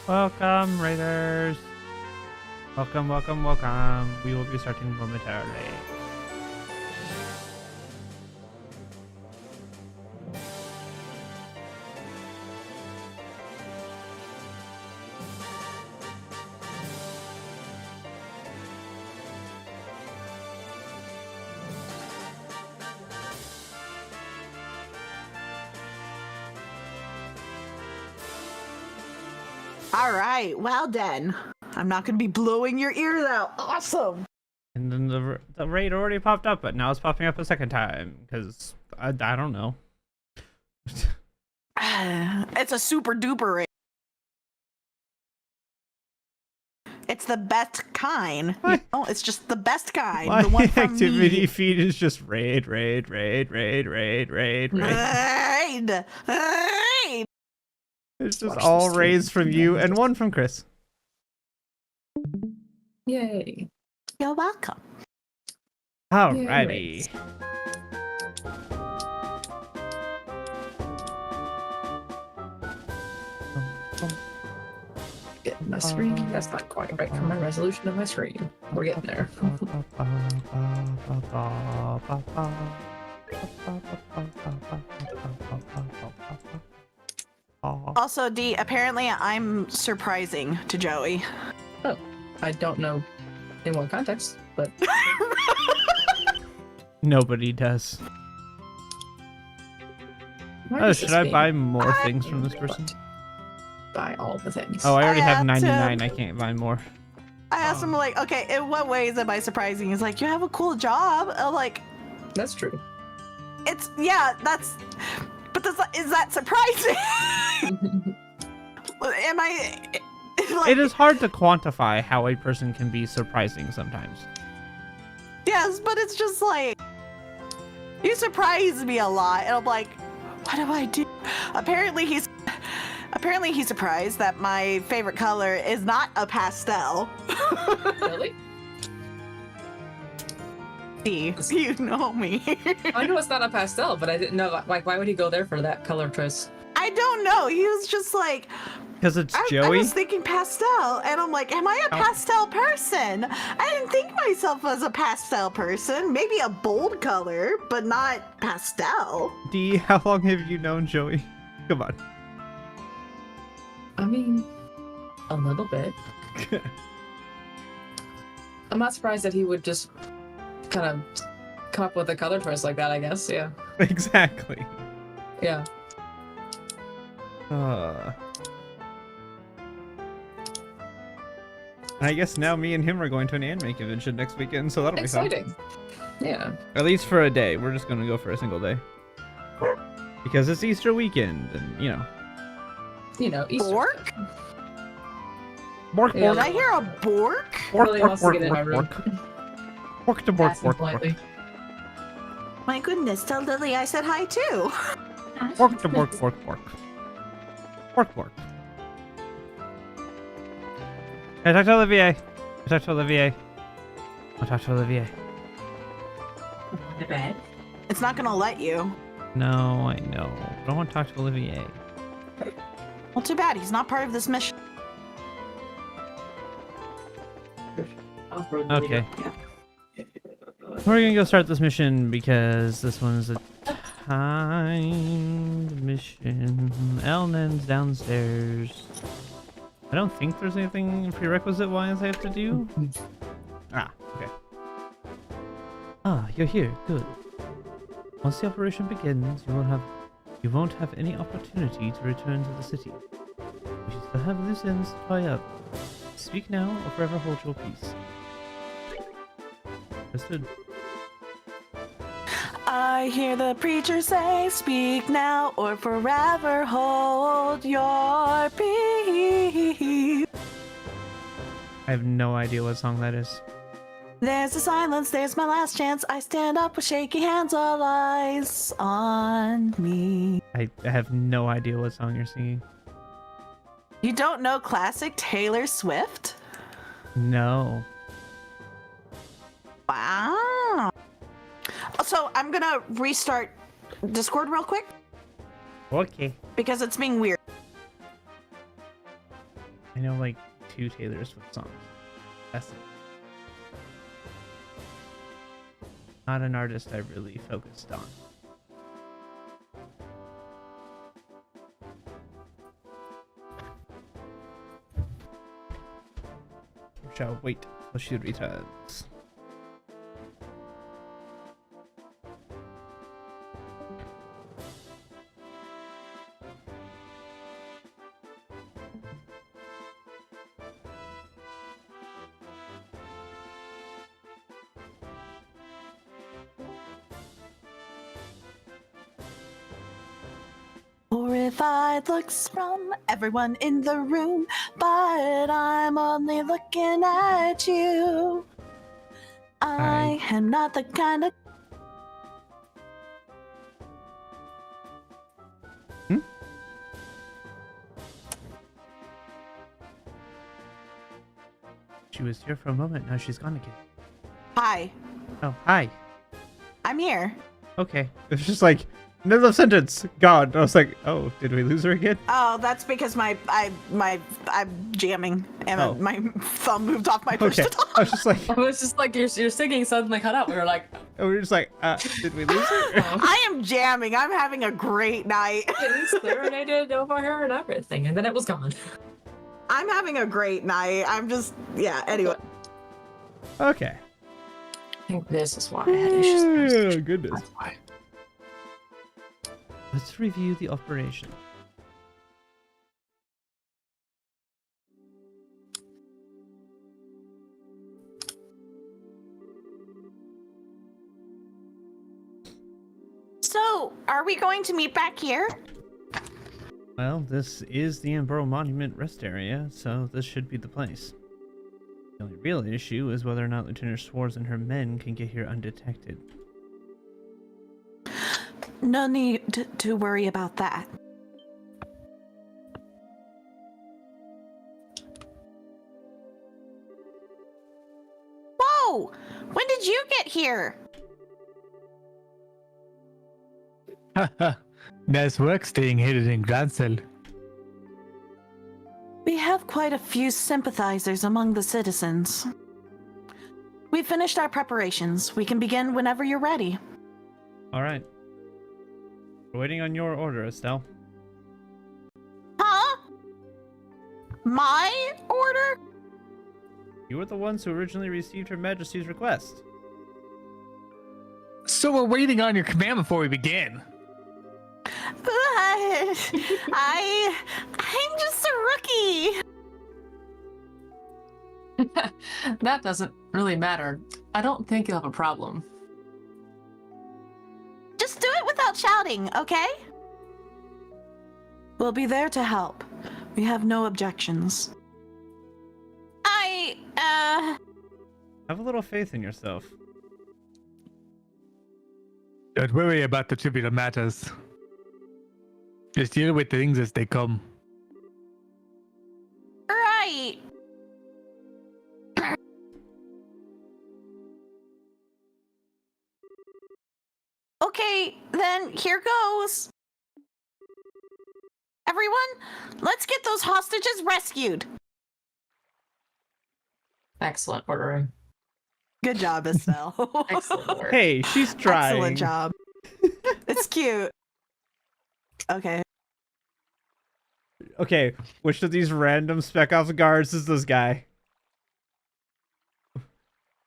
Welcome, Raiders. Welcome, welcome, welcome. We will be starting momentarily. All right, well done. I'm not going to be blowing your ears out. Awesome. And then the raid already popped up, but now it's popping up a second time because I don't know. It's a super duper raid. It's the best kind. Oh, it's just the best kind. My the one from activity me. feed is just raid, raid, raid, raid, raid, raid, raid. Raid. Raid. It's just all raids from you and one from Chris. Yay. You're welcome. Alrighty. Getting my screen. That's not quite right for my resolution of my screen. We're getting there. Also, D, apparently I'm surprising to Joey. Oh, I don't know in what context, but Nobody does. why Oh, does should this I game buy more things from this person? buy all the things? Oh, I already have had to- 99. I can't buy more. I asked him, like, okay, in what ways am I surprising? He's like, you have a cool job. I'm like, That's true. it's, yeah, that's, but is that surprising? Am I, like, It is hard to quantify how a person can be surprising sometimes. yes, but it's just like, you surprise me a lot. And I'm like, what do I do? Apparently he's surprised that my favorite color is not a pastel. Really? D, you know me. I know it's not a pastel, but I didn't know. Like, why would he go there for that color choice? I don't know. He was just like, Because it's I Joey. was thinking pastel, and I'm like, am I a pastel person? I didn't think myself as a pastel person. Maybe a bold color, but not pastel. D, how long have you known Joey? Come on. I mean, a little bit. I'm not surprised that he would just kind of come up with a color choice like that, I guess. Yeah. Exactly. Yeah. I guess now me and him are going to an anime convention next weekend, so that'll be fun. Exciting. Yeah. At least for a day. We're just going to go for a single day. Because it's Easter weekend, and you know. You know, Easter. Bork? Bork, Yeah. Did I hear a bork? bork, Really bork, wants to bork, get in my bork, room. bork. Bork to bork, Passing bork, bork. politely. My goodness, tell Lily I said hi too. Bork to bork, bork, bork. Bork, bork. Can I talk to Olivier? Can I talk to Olivier? I'll talk to Olivier. The bed. It's not gonna let you. No, I know. I don't want to talk to Olivier. Well, too bad. He's not part of this mission. Okay. We're gonna go start this mission because this one's a timed mission. Elnen's downstairs. I don't think there's anything prerequisite wise I have to do. Ah, okay. Ah, you're here. Good. Once the operation begins, you won't have any opportunity to return to the city. You still have loose ends to tie up. Speak now or forever hold your peace. Understood. I hear the preacher say, speak now or forever hold your peace. I have no idea what song that is. There's a silence, there's my last chance. I stand up with shaky hands, all eyes on me. I have no idea what song you're singing. You don't know classic Taylor Swift? No. Wow. So I'm gonna restart Discord real quick Okay. because it's being weird. I know like 2 Taylor Swift songs. That's it. Not an artist I really focused on. Shall wait till she returns. Or if I look from everyone in the room, but I'm only looking at you. I am not the kind of. She was here for a moment, now she's gone again. Hi, Oh, hi. I'm here. Okay. It's just like, middle of sentence, gone. I was like, oh, did we lose her again? Oh, that's because I'm jamming and Oh. my thumb moved off my push Okay. to talk. I was just like, It was just like your singing suddenly cut out. We were like, we were just like, did we lose her? I am jamming. I'm having a great night. it serenaded over her and everything, and then it was gone. I'm having a great night. I'm just, yeah, anyway. Okay. I think this is why I had issues. Oh, goodness. That's why. Let's review the operation. So, are we going to meet back here? Well, this is the Ambro Monument rest area, so this should be the place. The only real issue is whether or not Lieutenant Schwartz and her men can get here undetected. No need to worry about that. Whoa! When did you get here? Nice work staying hidden in Grand Cell. We have quite a few sympathizers among the citizens. We've finished our preparations. We can begin whenever you're ready. All right. We're waiting on your order, Estelle. Huh? My order? You were the ones who originally received Her Majesty's request. So we're waiting on your command before we begin. I'm just a rookie. That doesn't really matter. I don't think you'll have a problem. Just do it without shouting, okay? We'll be there to help. We have no objections. Have a little faith in yourself. Don't worry about the trivial matters. Just deal with things as they come. Right. Okay, then here goes. Everyone, let's get those hostages rescued. Excellent ordering. Good job, Estelle. Excellent work. Hey, she's trying. Excellent job. It's cute. Okay. Okay, which of these random Spec Ops guards is this guy?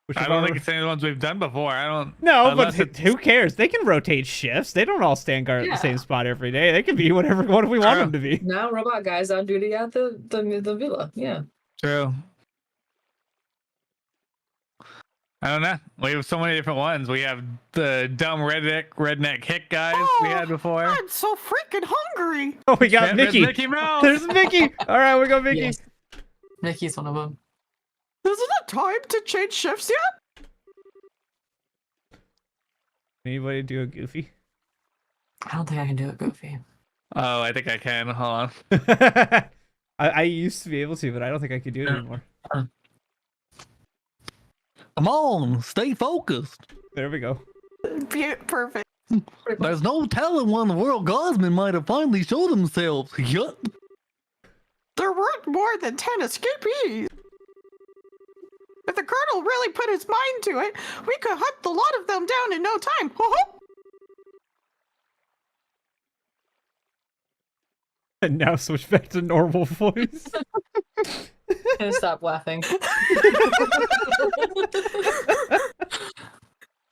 Which I of don't our- think it's any of the ones we've done before. I don't. No, but unless it's- who cares? They can rotate shifts. They don't all stand guard at Yeah. the same spot every day. They can be whatever what we want True. them to be. Now robot guys on duty at the villa. Yeah. True. I don't know. We have so many different ones. We have the dumb redneck hick guys we had before. I'm so freaking hungry. Oh, we got Yeah, there's Mickey. Mickey Mouse. There's Mickey. All right, we got Mickey. Yes. Mickey's one of them. Isn't it time to change shifts yet? Anybody do a Goofy? I don't think I can do it, Goofy. Oh, I think I can. Hold on. I used to be able to, but I don't think I could do it anymore. Come on, stay focused. There we go. Perfect. There's no telling when the world guardsmen might have finally showed themselves. Yup. There weren't more than 10 escapees. If the colonel really put his mind to it, we could hunt the lot of them down in no time. And now switch back to normal voice. And stop laughing.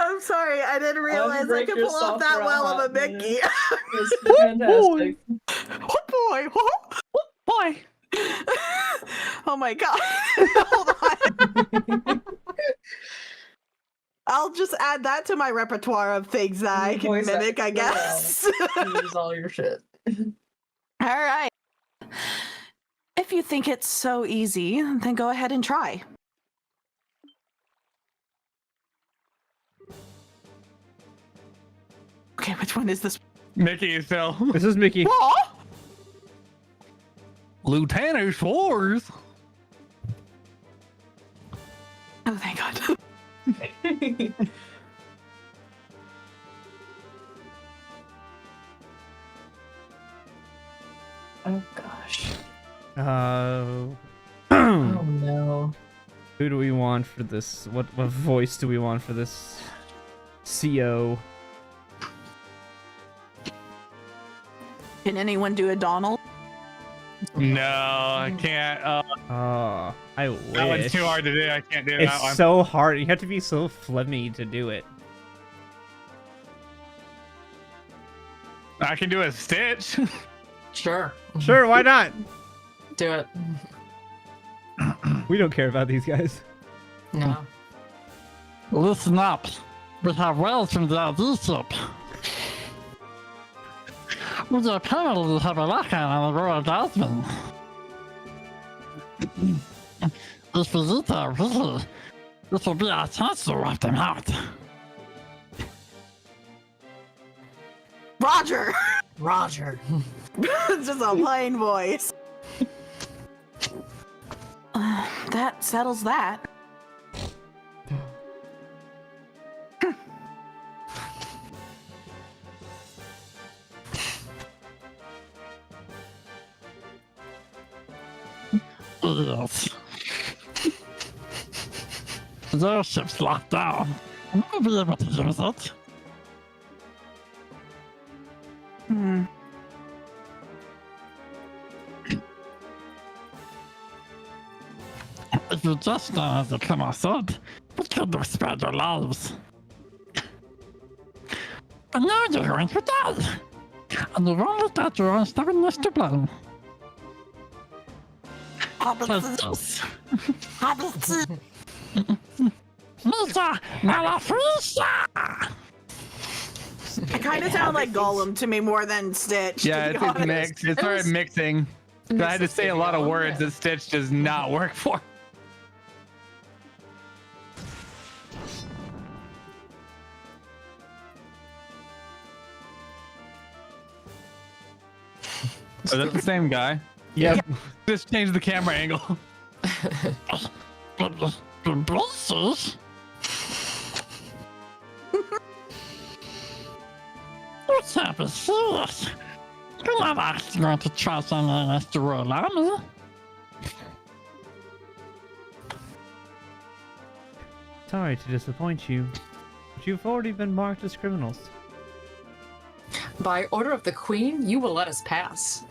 I'm sorry, I didn't realize I could pull off that well of a Mickey. It's fantastic. Oh boy! Oh Boy. Oh my god! Hold on. I'll just add that to my repertoire of things that I can Voice mimic, I acting guess. Use all your shit. All right. If you think it's so easy, then go ahead and try. Okay, which one is this? Mickey, Phil. This is Mickey. What? Lieutenant Schwartz. Oh, thank God. Oh gosh. Oh Oh no. Who do we want for this? What voice do we want for this? CO. Can anyone do a Donald? No, I can't. Oh, I wish. That one's too hard to do. I can't do that one. It's so hard. You have to be so phlegmy to do it. I can do a Stitch. Sure. Sure, why not? Do it. We don't care about these guys. No. Listen up. We have whales from the ID ship. We apparently have a lock-on on the Royal Guardsman. If we eat there, really, this will be our chance to wipe them out. Roger! Roger. It's just a plain voice. That settles that. Idiots. Their ship's locked down. I'm not be able to use it. Hmm. If you just done as the Colonel said, we could have spared your lives. But now you're going to die. And you've only got your own stubbornness to blame. Just Misa Malafisha! It kind of sounded like Gollum to me more than Stitch. Yeah, to be it's honest. mixed. It started mixing. I had to say a lot of words that Stitch does not work for. Oh, that's the same guy. Yep. Just change the camera angle. Braces? You can't be serious. You're not actually going to try something against the Royal Army. Sorry to disappoint you, but you've already been marked as criminals. By order of the Queen, you will let us pass.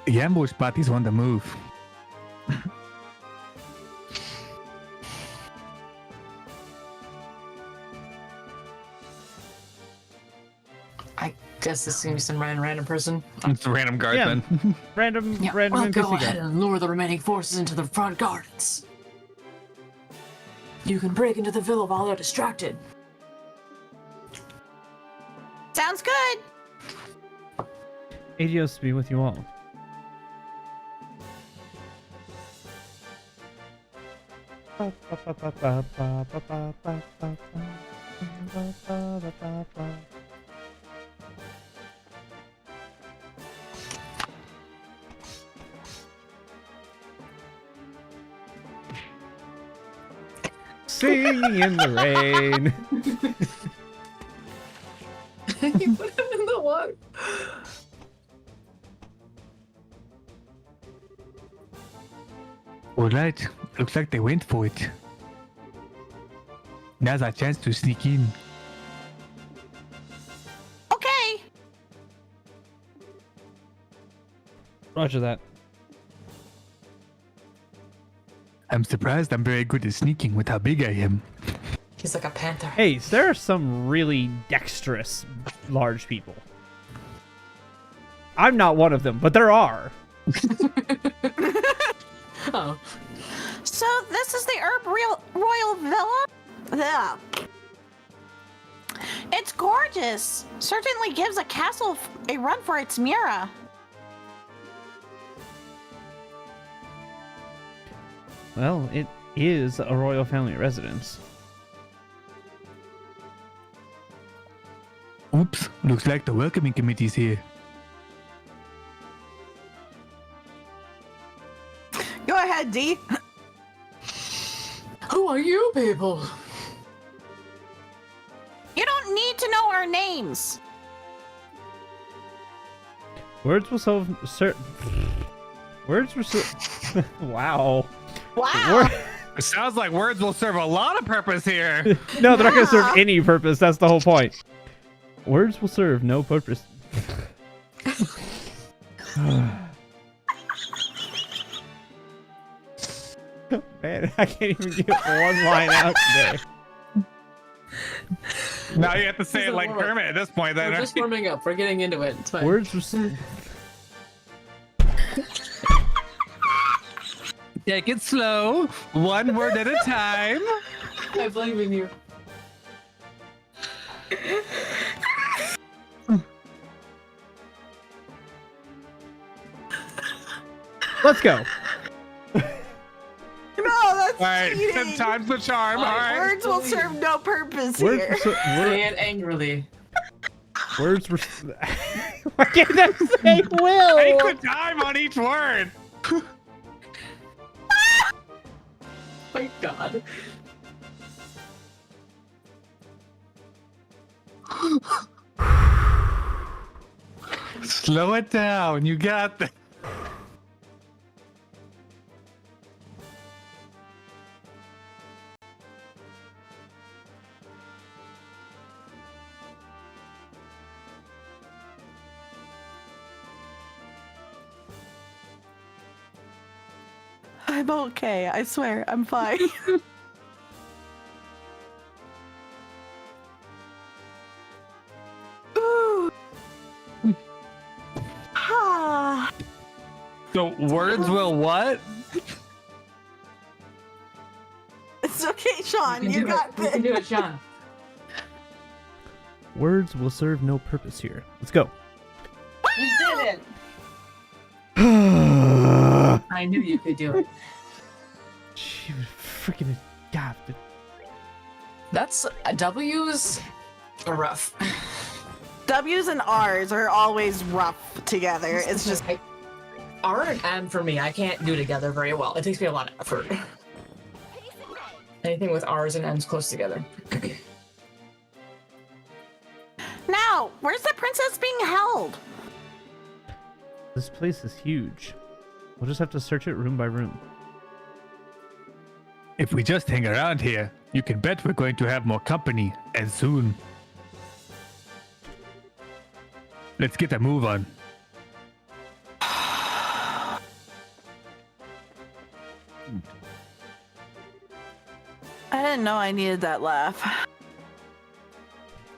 The ambush party's on the move. I guess this seems some random person. It's a random guardsman. Random Well, go NPC ahead guy. and lure the remaining forces into the front gardens. You can break into the villa while they're distracted. Sounds good. Adios be with you all. Singing in the rain. You put him in the water. Alright, looks like they went for it. Now's our chance to sneak in. Okay. Roger that. I'm surprised I'm very good at sneaking with how big I am. He's like a panther. Hey, there are some really dexterous large people. I'm not one of them, but there are. Oh. So this is the Royal Villa? Yeah. It's gorgeous. Certainly gives a castle a run for its Mira. Well, it is a royal family residence. Oops, looks like the welcoming committee's here. Go ahead, D. Who are you people? You don't need to know our names. Words will Words will wow. Wow. It sounds like words will serve a lot of purpose here. No, they're not going to serve any purpose. That's the whole point. Words will serve no purpose. Man, I can't even get one line out today. Now you have to say This it is like warm-up. Kermit at this point. Then We're just warming up. We're getting into it. It's fine. Words will serve. Take it slow, one word at a time. I believe in you. Let's go. No, that's All right, cheating. 10 times the charm. All right. Words will serve no purpose Words here. will serve. Say it angrily. Words were. Why can't I say will? Take the time on each word. My God. Slow it down. You got this. I'm okay. I swear, I'm fine. Ooh. Ah. So words will what? It's okay, Sean. You You can do got it. You can this. do it, Sean. Words will serve no purpose here. Let's go. You did it. I knew you could do it. She was freaking God. That's W's are rough. W's and R's are always rough together. It's just R and M for me, I can't do together very well. It takes me a lot of effort. Anything with R's and M's close together. now. Where's the princess being held? This place is huge. We'll just have to search it room by room. If we just hang around here, you can bet we're going to have more company, and soon. Let's get a move on. I didn't know I needed that laugh.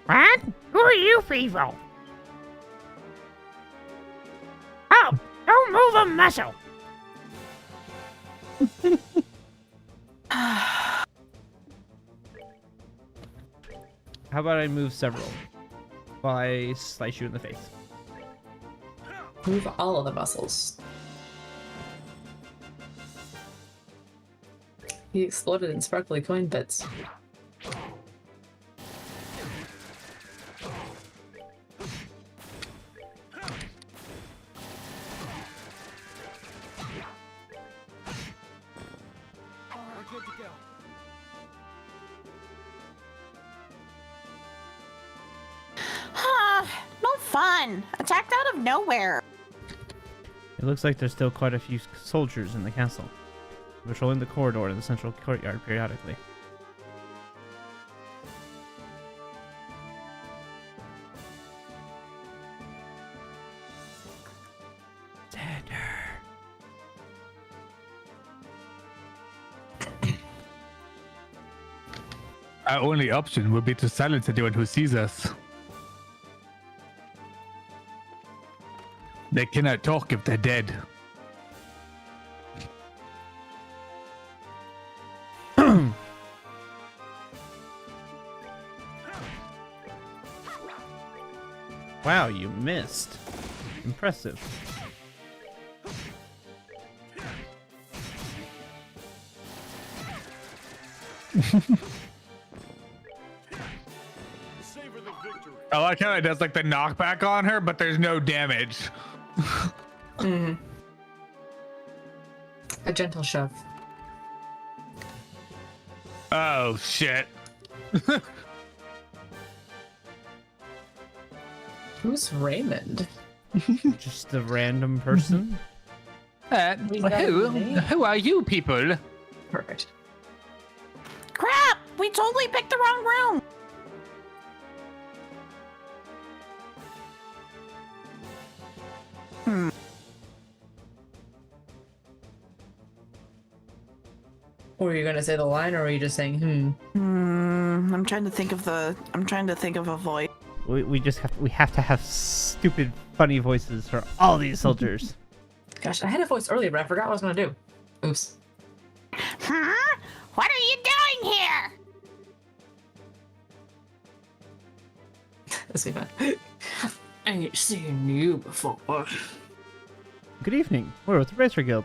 What? Who are you people? Oh, don't move a muscle. How about I move several while I slice you in the face? Move all of the muscles. He exploded in sparkly coin bits. No fun. Attacked out of nowhere. It looks like there's still quite a few soldiers in the castle. patrolling the corridor in the central courtyard periodically. Our only option would be to silence anyone who sees us. They cannot talk if they're dead. Wow, you missed. Impressive. I like how it does like the knockback on her, but there's no damage. Mm-hmm. A gentle shove. Oh shit. Who's Raymond? Just a random person. Who are you people? Perfect. Crap! We totally picked the wrong room. Were you gonna say the line, or were you just saying I'm trying to think of a voice. We have to have stupid funny voices for all these soldiers. Gosh, I had a voice earlier, but I forgot what I was gonna do. Oops. Huh? What are you doing here? Let's be fun. I ain't seen you before. Good evening. We're with the Racer Guild.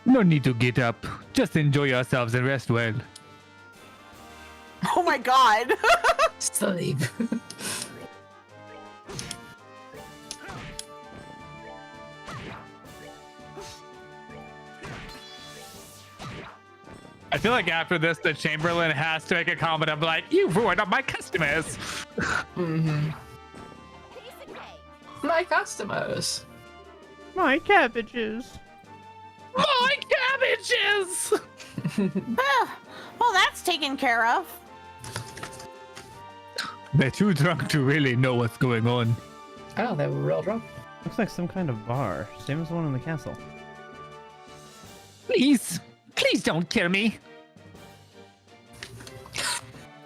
No need to get up. Just enjoy yourselves and rest well. Oh my god. Sleep. I feel like after this, the Chamberlain has to make a comment of like, "You ruined all my customers." Mm-hmm. My customers. My cabbages. My cabbages. Well, that's taken care of. They're too drunk to really know what's going on. Oh, they were real drunk. Looks like some kind of bar, same as the one in the castle. Please don't kill me.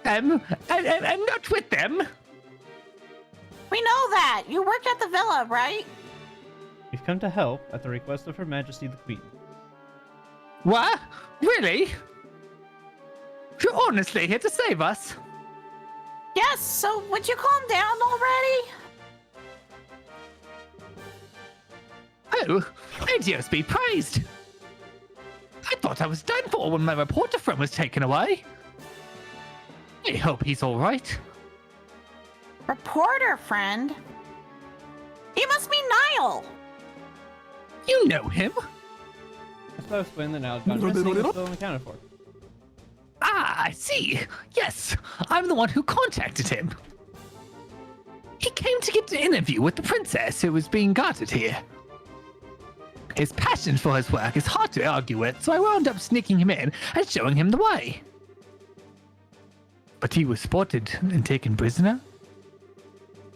I'm not with them. We know that. You work at the villa, right? We've come to help at the request of Her Majesty the Queen. What? Really? You're honestly here to save us? Yes, so would you calm down already? Oh, Adios be praised. I thought I was done for when my reporter friend was taken away. I hope he's all right. Reporter friend? He must be Niall. You know him? That's why I explained that now John missing is still unaccounted for. Ah, I see. Yes, I'm the one who contacted him. He came to get an interview with the princess who was being guarded here. His passion for his work is hard to argue with, so I wound up sneaking him in and showing him the way. But he was spotted and taken prisoner?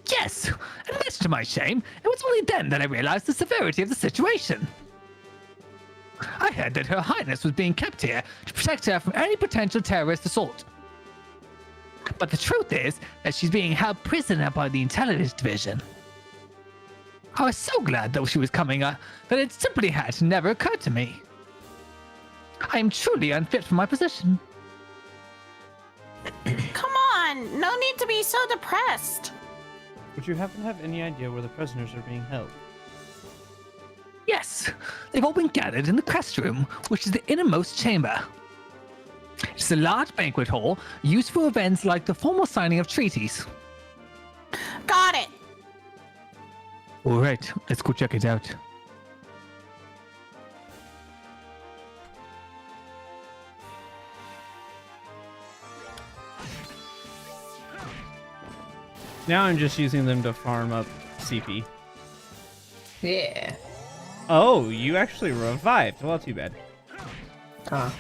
Yes, and much to my shame, it was only then that I realized the severity of the situation. I heard that Her Highness was being kept here to protect her from any potential terrorist assault. But the truth is that she's being held prisoner by the Intelligence Division. I was so glad that she was coming that it simply had never occurred to me. I am truly unfit for my position. Come on, no need to be so depressed. Would you happen to have any idea where the prisoners are being held? Yes, they've all been gathered in the crest room, which is the innermost chamber. It's a large banquet hall used for events like the formal signing of treaties. Got it. All right, let's go check it out. Now I'm just using them to farm up CP. Yeah. Oh, you actually revived. Well, too bad. Ah.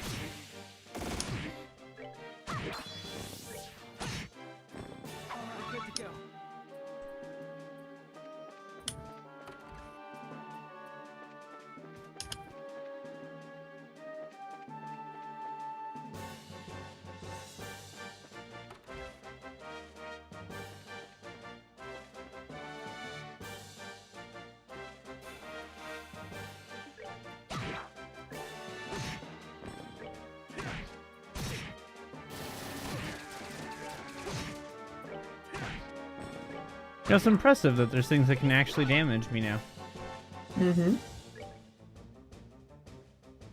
You know, it's impressive that there's things that can actually damage me now. Mm-hmm. It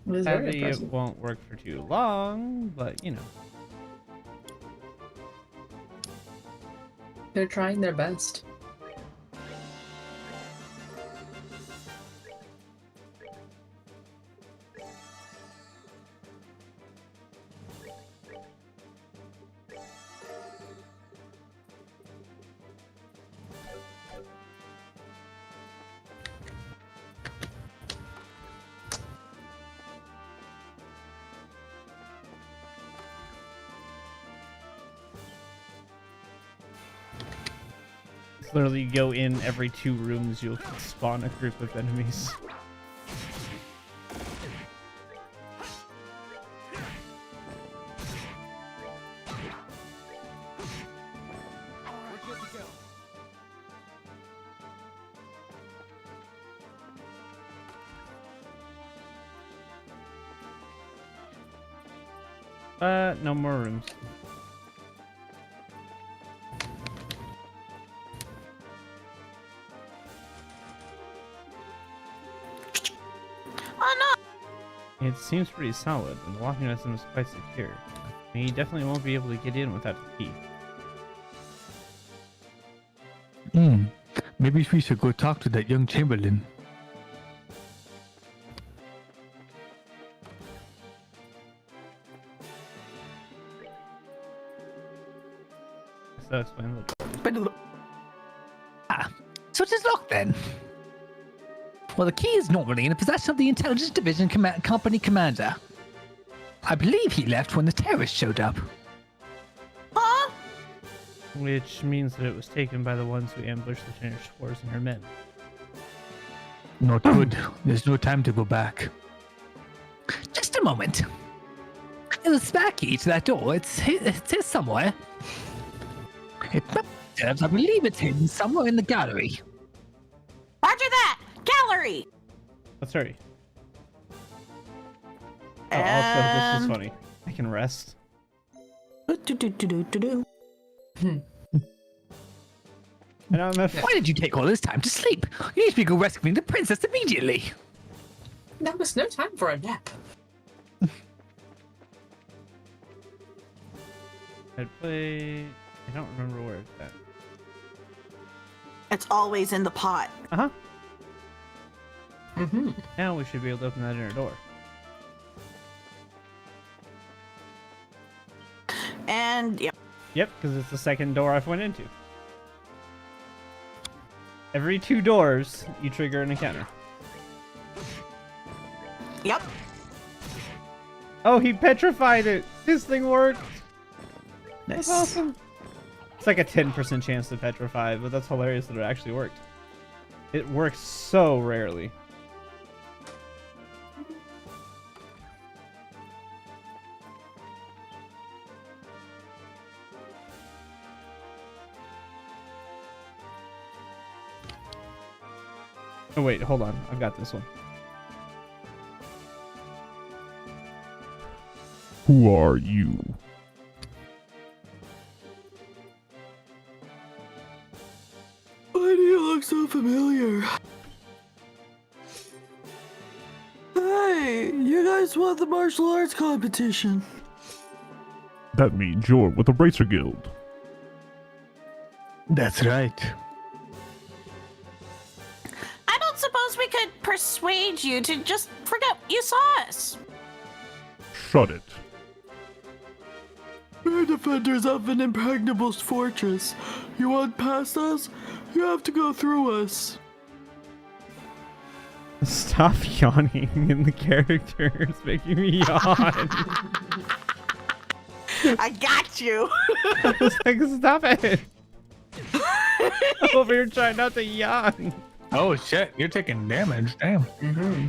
was very Sadly, it impressive. won't work for too long, but you know. They're trying their best. Literally, you go in every 2 rooms, you'll spawn a group of enemies. No more rooms. Oh It seems pretty solid, and the locking mechanism is quite secure. And he definitely won't be able to get in without the key. Maybe we should go talk to that young Chamberlain. So explain the no. So it is locked then. Well, the key is normally in the possession of the Intelligence Division Company Commander. I believe he left when the terrorists showed up. Huh? Which means that it was taken by the ones who ambushed Lieutenant Schwartz and her men. Not good. There's no time to go back. Just a moment. There's a spare key to that door. It's here somewhere. I believe it's hidden somewhere in the gallery. Roger that! Gallery! Let's hurry. Oh, also, this is funny. I can rest. Do-do-do-do-do-do. I know I'm at Why did you take all this time to sleep? You need to be go rescuing the princess immediately. There was no time for a nap. I'd play. I don't remember where it's at. It's always in the pot. Uh-huh. Mm-hmm. Now we should be able to open that inner door. And yep. Yep, because it's the second door I've went into. Every 2 doors, you trigger an encounter. Yep. Oh, he petrified it! This thing worked! Nice. That's awesome. It's like a 10% chance to petrify, but that's hilarious that it actually worked. It works so rarely. Oh wait, hold on. I've got this one. Who are you? Why do you look so familiar? Hey, you guys won the martial arts competition. That means you're with the Racer Guild. That's right. I don't suppose we could persuade you to just forget you saw us. Shut it. We're defenders of an impregnable fortress. You want past us? You have to go through us. Stop yawning in the characters, making me yawn. I got you. I was like, stop it. I'm over here trying not to yawn. Oh shit, you're taking damage. Damn. Mm-hmm.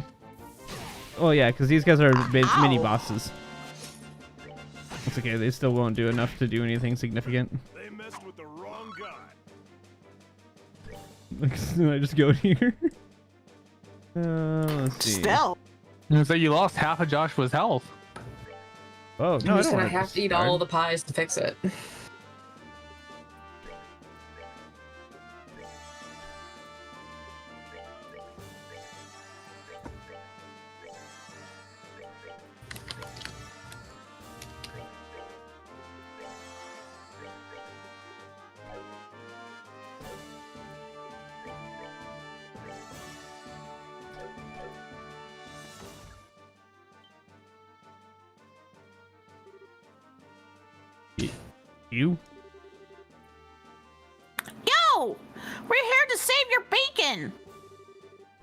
Oh yeah, because these guys are mini Ow. bosses. It's okay, they still won't do enough to do anything significant. They messed with the wrong guy. Can I just go here? Let's see. Still. So you lost half of Joshua's health. Oh, no, I'm I just don't gonna want have to eat all the pies to fix it. You? Yo! We're here to save your bacon!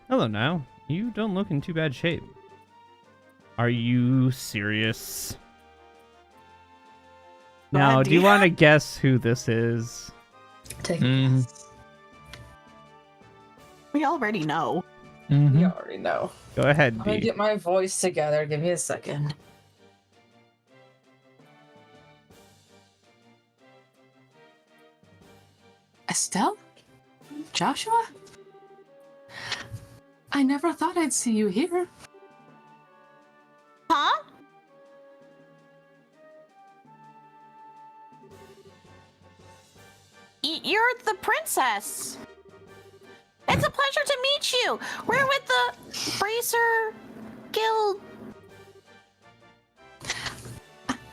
Hello now. You don't look in too bad shape. Are you serious? Now, do you want to guess who this is? Take Mm. We already know. Mm-hmm. You already know. Go ahead, I'm gonna B. get my voice together. Give me a second. Estelle? Joshua? I never thought I'd see you here. Huh? You're the princess. It's a pleasure to meet you. We're with the Bracer Guild.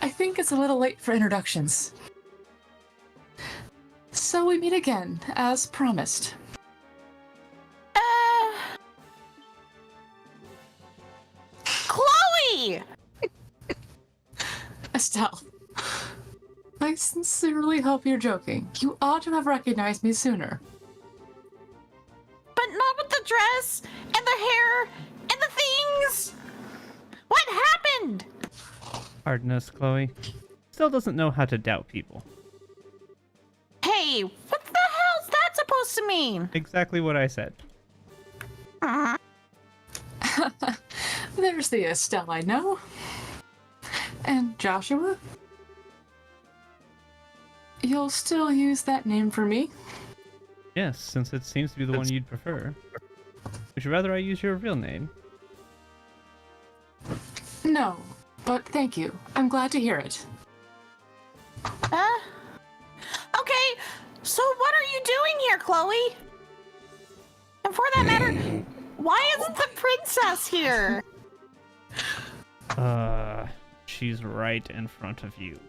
I think it's a little late for introductions. So we meet again, as promised. Chloe! Estelle, I sincerely hope you're joking. You ought to have recognized me sooner. But not with the dress and the hair and the things. What happened? Pardon us, Chloe. Still doesn't know how to doubt people. Hey, what the hell's that supposed to mean? Exactly what I said. There's the Estelle I know. And Joshua? You'll still use that name for me? Yes, since it seems to be the one you'd prefer. Would you rather I use your real name? No, but thank you. I'm glad to hear it. Okay, so what are you doing here, Chloe? And for that matter, why isn't the princess here? She's right in front of you.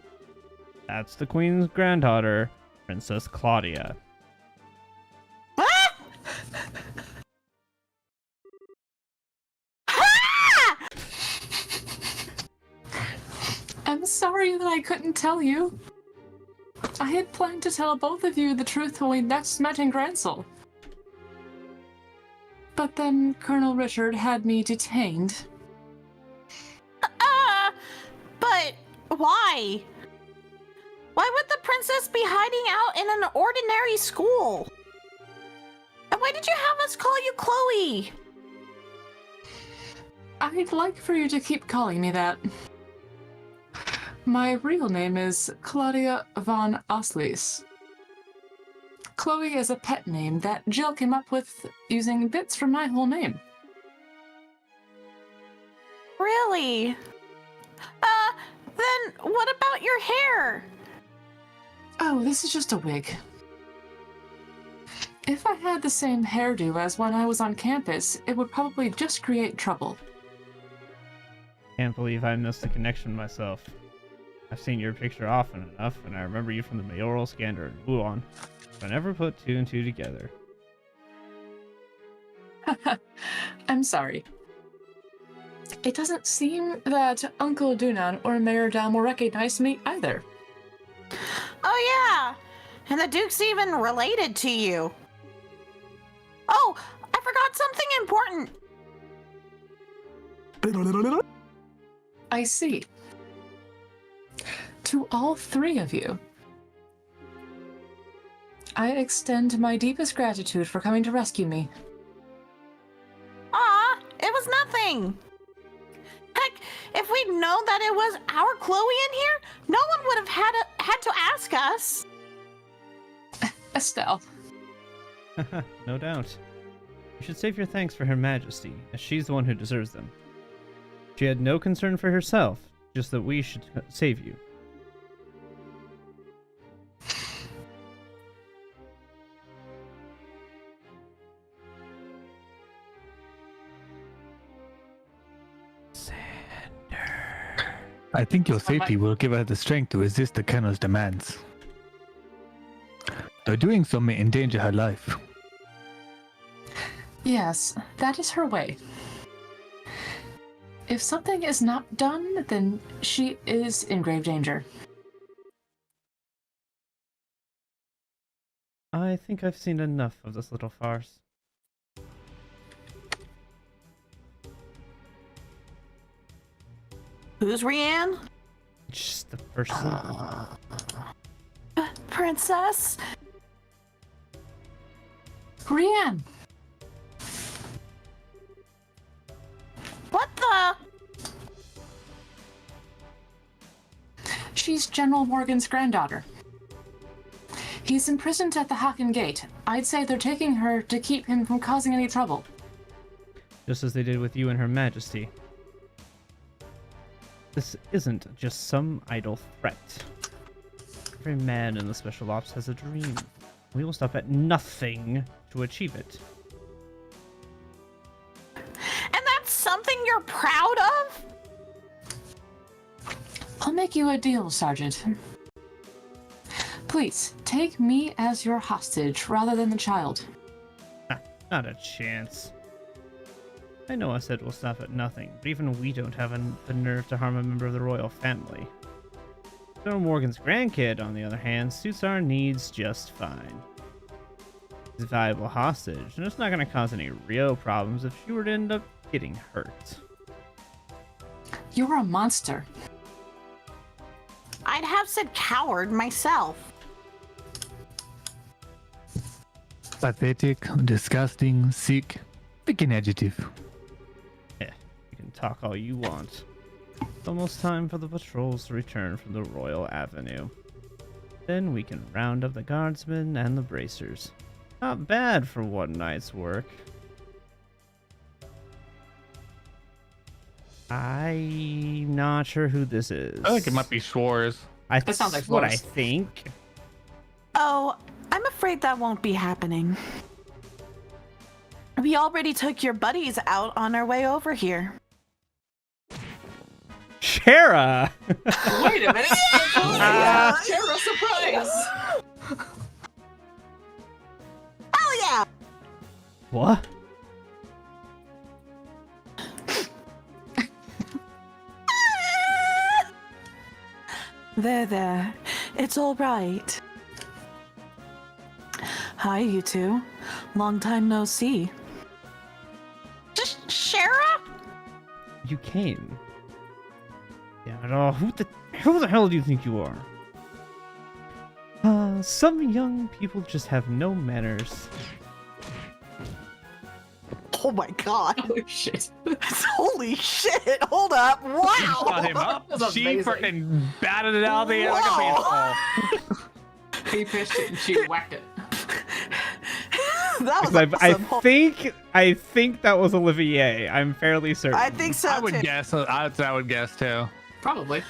That's the queen's granddaughter, Princess Claudia. Ah! Ah! I'm sorry that I couldn't tell you. I had planned to tell both of you the truth when we next met in Gransel. But then Colonel Richard had me detained. But why? Why would the princess be hiding out in an ordinary school? And why did you have us call you Chloe? I'd like for you to keep calling me that. My real name is Claudia von Oslies. Chloe is a pet name that Jill came up with using bits from my whole name. Really? Then what about your hair? Oh, this is just a wig. If I had the same hairdo as when I was on campus, it would probably just create trouble. Can't believe I missed the connection myself. I've seen your picture often enough, and I remember you from the mayoral scanner in Wuhan. But I never put two and two together. I'm sorry. It doesn't seem that Uncle Dunan or Mayor Dam will recognize me either. And the Duke's even related to you. Oh, I forgot something important. I see. To all three of you, I extend my deepest gratitude for coming to rescue me. Aw, it was nothing. Heck, if we'd known that it was our Chloe in here, no one would have had to ask us. Estelle. No doubt. You should save your thanks for Her Majesty, as she's the one who deserves them. She had no concern for herself, just that we should save you. I think your safety will give her the strength to resist the Colonel's demands. Though doing so may endanger her life. Yes, that is her way. If something is not done, then she is in grave danger. I think I've seen enough of this little farce. Who's Rianne? Just the person. Princess? Rianne! What the? She's General Morgan's granddaughter. He's imprisoned at the Haken Gate. I'd say they're taking her to keep him from causing any trouble. Just as they did with you and Her Majesty. This isn't just some idle threat. Every man in the Special Ops has a dream. We will stop at nothing to achieve it. And that's something you're proud of? I'll make you a deal, Sergeant. Please, take me as your hostage rather than the child. Not a chance. I know I said we'll stop at nothing, but even we don't have the nerve to harm a member of the royal family. General Morgan's grandkid, on the other hand, suits our needs just fine. He's a valuable hostage, and it's not going to cause any real problems if she were to end up getting hurt. You're a monster. I'd have said coward myself. Pathetic, disgusting, sick. Pick an adjective. You can talk all you want. It's almost time for the patrols to return from the Royal Avenue. Then we can round up the guardsmen and the bracers. Not bad for one night's work. I'm not sure who this is. I think it might be Schwarz. That sounds like what I Schwarz. think. Oh, I'm afraid that won't be happening. We already took your buddies out on our way over here. Shara! Wait a minute. Shara surprise. Hell yeah! What? There. It's all right. Hi, you two. Long time no see. Just Shara? You came. Damn it all. Who the hell do you think you are? Some young people just have no manners. Oh my god. Holy shit. Holy shit. Hold up. Wow. Shot him up. That's She amazing. freaking batted it out of the air like a Wow. baseball. He pitched it and she whacked it. That was I awesome. I think that was Olivier. I'm fairly certain. I think so I would too. guess. I would guess too. Probably.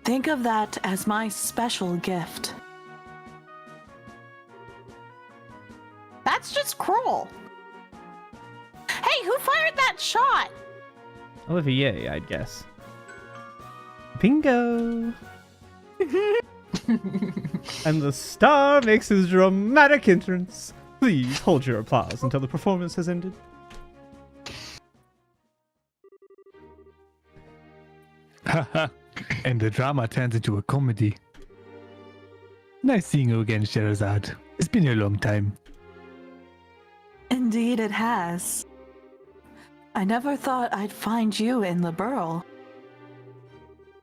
Think of that as my special gift. That's just cruel. Hey, who fired that shot? Olivier, I'd guess. Bingo! And the star makes his dramatic entrance. Please hold your applause until the performance has ended. And the drama turns into a comedy. Nice seeing you again, Sherazade. It's been a long time. Indeed it has. I never thought I'd find you in the Burl.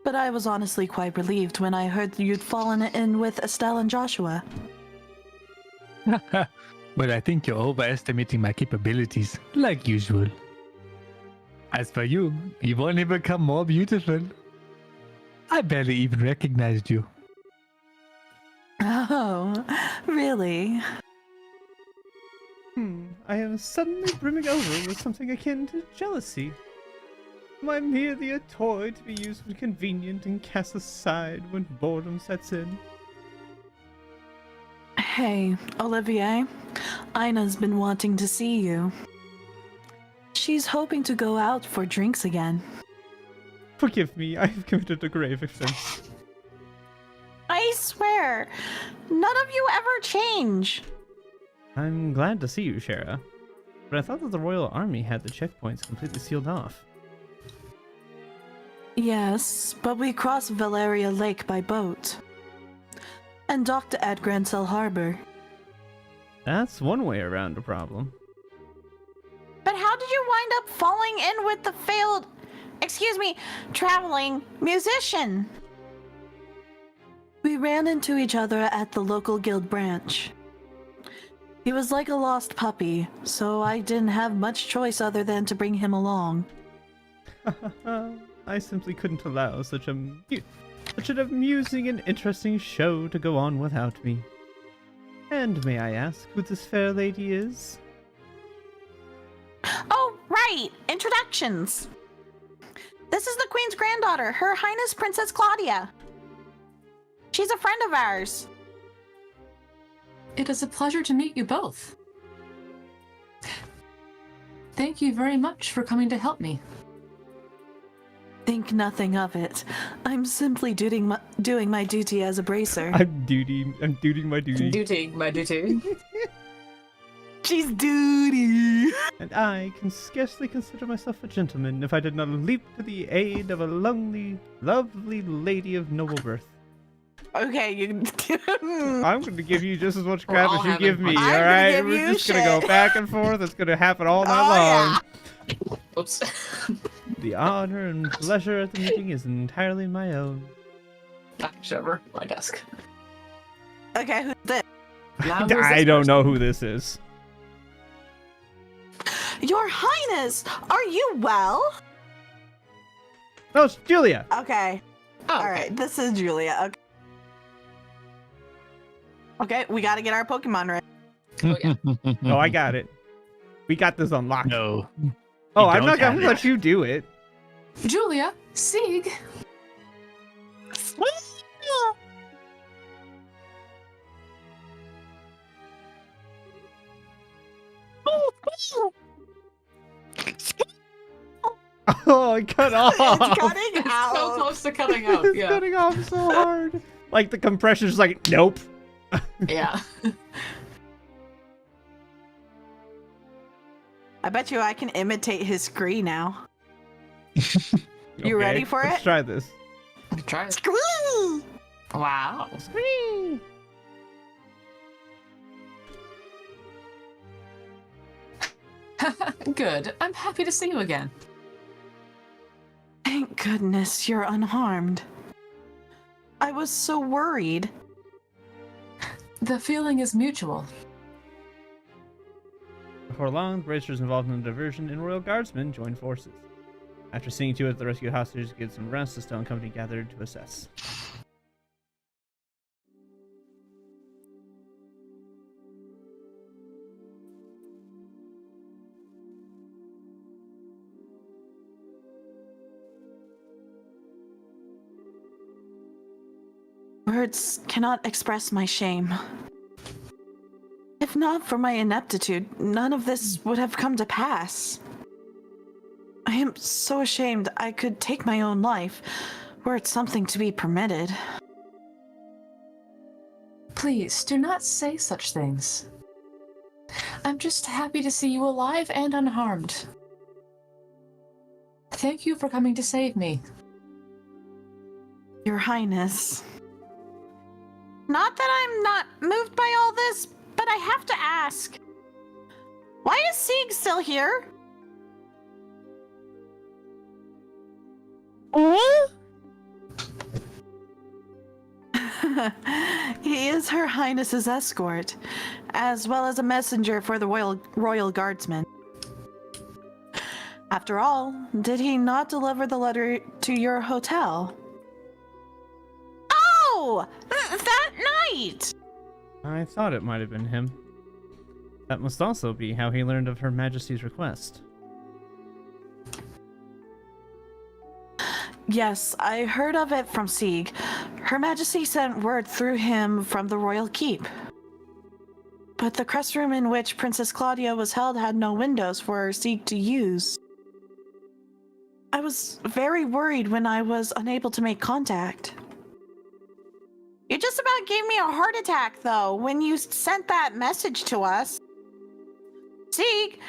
But I was honestly quite relieved when I heard you'd fallen in with Estelle and Joshua. Well, I think you're overestimating my capabilities, like usual. As for you, you've only become more beautiful. I barely even recognized you. Oh, really? I am suddenly brimming over with something akin to jealousy. Am I merely a toy to be used when convenient and cast aside when boredom sets in? Hey, Olivier. Ina's been wanting to see you. She's hoping to go out for drinks again. Forgive me, I have committed a grave offense. I swear, none of you ever change. I'm glad to see you, Shara. But I thought that the Royal Army had the checkpoints completely sealed off. Yes, but we crossed Valeria Lake by boat. And docked at Grancel Harbor. That's one way around a problem. But how did you wind up falling in with the failed, traveling musician? We ran into each other at the local guild branch. He was like a lost puppy, so I didn't have much choice other than to bring him along. I simply couldn't allow such an amusing and interesting show to go on without me. And may I ask who this fair lady is? Oh, right! Introductions! This is the Queen's granddaughter, Her Highness Princess Claudia. She's a friend of ours. It is a pleasure to meet you both. Thank you very much for coming to help me. Think nothing of it. I'm simply doing my duty as a bracer. I'm duty my duty. Duty, my duty. She's duty. And I can scarcely consider myself a gentleman if I did not leap to the aid of a lovely lady of noble birth. Okay, you. I'm going to give you just as much crap all as you having give me, fun. I'm alright? gonna give We're you just going to go shit. back and forth. It's going to happen all night Oh, long. yeah. Oops. The honor and pleasure at the meeting is entirely my own. Package over my desk. Okay, who's this? Now who's I this don't person? know who this is. Your Highness, are you well? No, it's Julia. Okay. Oh, All right, this is Julia. Okay. Okay, we got to get our Pokemon right. Oh, yeah. Oh, I got it. We got this unlocked. No. Oh, You I'm don't not going have to it. let you do it. Julia, Sieg. Oh, it cut off. It's cutting It's so out. close to cutting out. It's Yeah. cutting off so hard. Like the compressor's like, nope. Yeah. I bet you I can imitate his scree now. You Okay, ready for let's it? try this. Try it. Scree! Wow. Scree! Good. I'm happy to see you again. Thank goodness you're unharmed. I was so worried. The feeling is mutual. Before long, the Bracers involved in a diversion and Royal Guardsmen joined forces. After seeing to it that the rescued hostages get some rest, the Stone Company gathered to assess. Words cannot express my shame. If not for my ineptitude, none of this would have come to pass. I am so ashamed I could take my own life, were it something to be permitted. Please, do not say such things. I'm just happy to see you alive and unharmed. Thank you for coming to save me. Your Highness. Not that I'm not moved by all this, but I have to ask. Why is Sieg still here? He is Her Highness's escort, as well as a messenger for the Royal Guardsmen. After all, did he not deliver the letter to your hotel? Oh! That night! I thought it might have been him. That must also be how he learned of Her Majesty's request. Yes, I heard of it from Sieg. Her Majesty sent word through him from the Royal Keep. But the crest room in which Princess Claudia was held had no windows for Sieg to use. I was very worried when I was unable to make contact. You just about gave me a heart attack, though, when you sent that message to us. Sieg,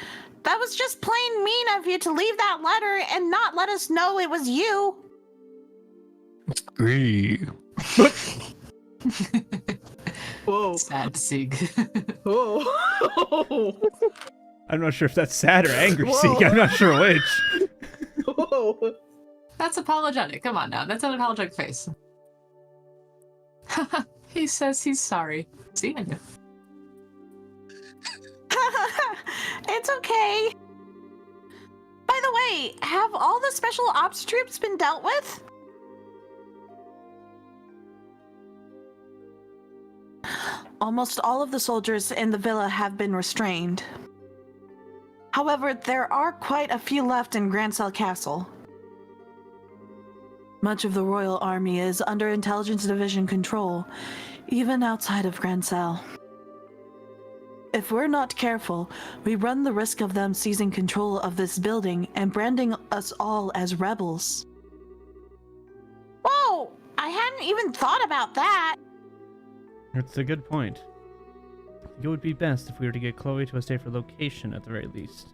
that was just plain mean of you to leave that letter and not let us know it was you. Agree. Whoa. Sad Sieg. Whoa. I'm not sure if that's sad or angry, Whoa. Sieg. I'm not sure which. Whoa. That's apologetic. Come on now. That's an apologetic face. He says he's sorry. See, I knew. It's okay. By the way, have all the special ops troops been dealt with? Almost all of the soldiers in the villa have been restrained. However, there are quite a few left in Grancel Castle. Much of the royal army is under Intelligence Division control, even outside of Grancel. If we're not careful, we run the risk of them seizing control of this building and branding us all as rebels. Whoa! I hadn't even thought about that! It's a good point. I think it would be best if we were to get Chloe to a safer location at the very least.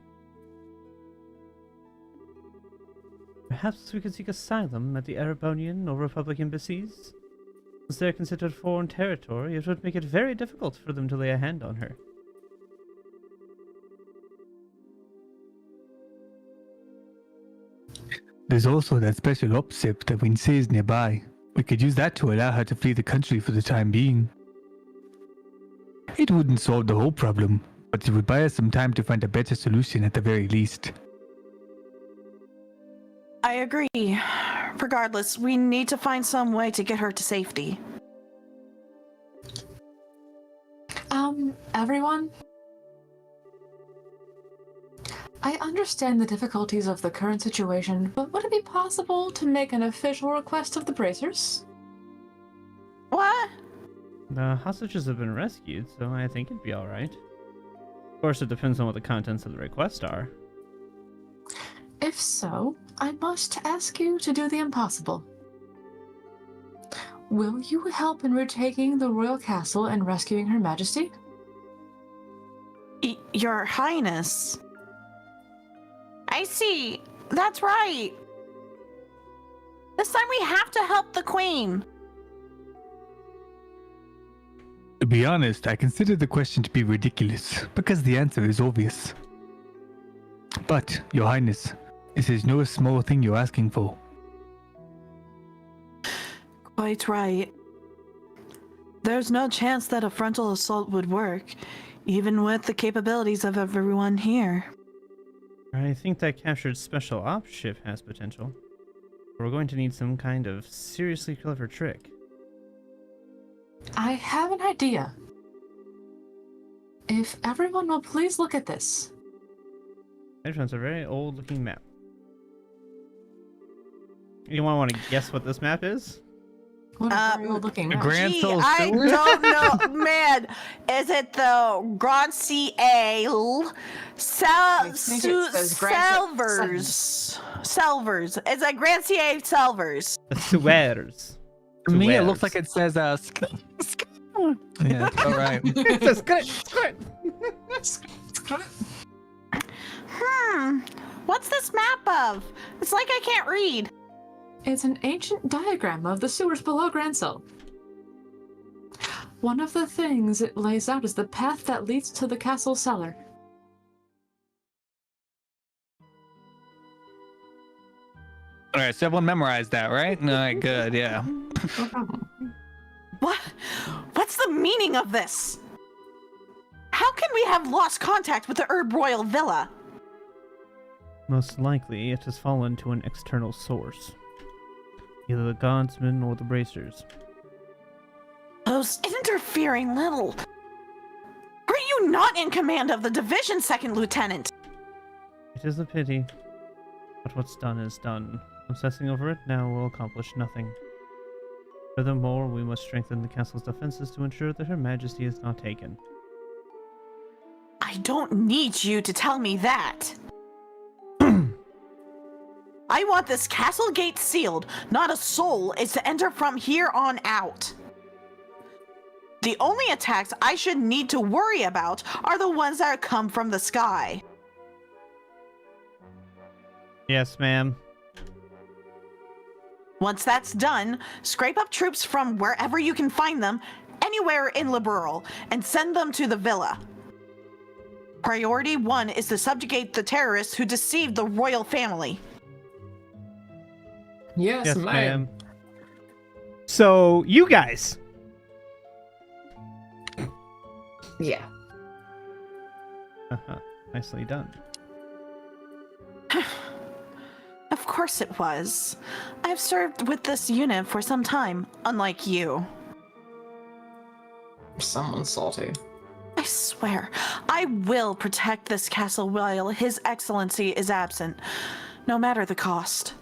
Perhaps we could seek asylum at the Erebonian or Republic embassies? Since they are considered foreign territory, it would make it very difficult for them to lay a hand on her. There's also that special ops ship that Winsay is nearby. We could use that to allow her to flee the country for the time being. It wouldn't solve the whole problem, but it would buy us some time to find a better solution at the very least. I agree. Regardless, we need to find some way to get her to safety. Everyone? I understand the difficulties of the current situation, but would it be possible to make an official request of the bracers? What? The hostages have been rescued, so I think it'd be alright. Of course, it depends on what the contents of the request are. If so, I must ask you to do the impossible. Will you help in retaking the royal castle and rescuing Her Majesty? Your Highness. I see. That's right. This time we have to help the Queen. To be honest, I consider the question to be ridiculous, because the answer is obvious. But, Your Highness, this is no small thing you're asking for. Quite right. There's no chance that a frontal assault would work, even with the capabilities of everyone here. I think that captured special ops ship has potential. We're going to need some kind of seriously clever trick. I have an idea. If everyone will please look at this. This a very old looking map. Anyone want to guess what this map is? What a very old-looking map. Grand Gee, Soul I Sewers? don't know, man. Is it the Grand CA think it says Grand Selvers? It's a Grand CA Selvers. The Swears. To me, it looks like it says, yeah, all right. It's good. What's this map of? It's like I can't read. It's an ancient diagram of the sewers below Grancel. one of the things it lays out is the path that leads to the castle cellar. All right, so everyone memorized that, right? All right, good, yeah. No problem. What? What's the meaning of this? How can we have lost contact with the Herb Royal Villa? Most likely, it has fallen to an external source. Either the guardsmen or the bracers. Those interfering little... Are you not in command of the division, Second Lieutenant? It is a pity, but what's done is done. Obsessing over it now will accomplish nothing. Furthermore, we must strengthen the castle's defenses to ensure that Her Majesty is not taken. I don't need you to tell me that. I want this castle gate sealed. Not a soul is to enter from here on out. The only attacks I should need to worry about are the ones that come from the sky. Yes, ma'am. Once that's done, scrape up troops from wherever you can find them, anywhere in Liberal, and send them to the villa. Priority 1 is to subjugate the terrorists who deceived the royal family. Yes, Yes, ma'am. ma'am. So, you guys. Yeah. Nicely done. Of course it was. I've served with this unit for some time, unlike you. Someone's salty. I swear, I will protect this castle while His Excellency is absent, no matter the cost.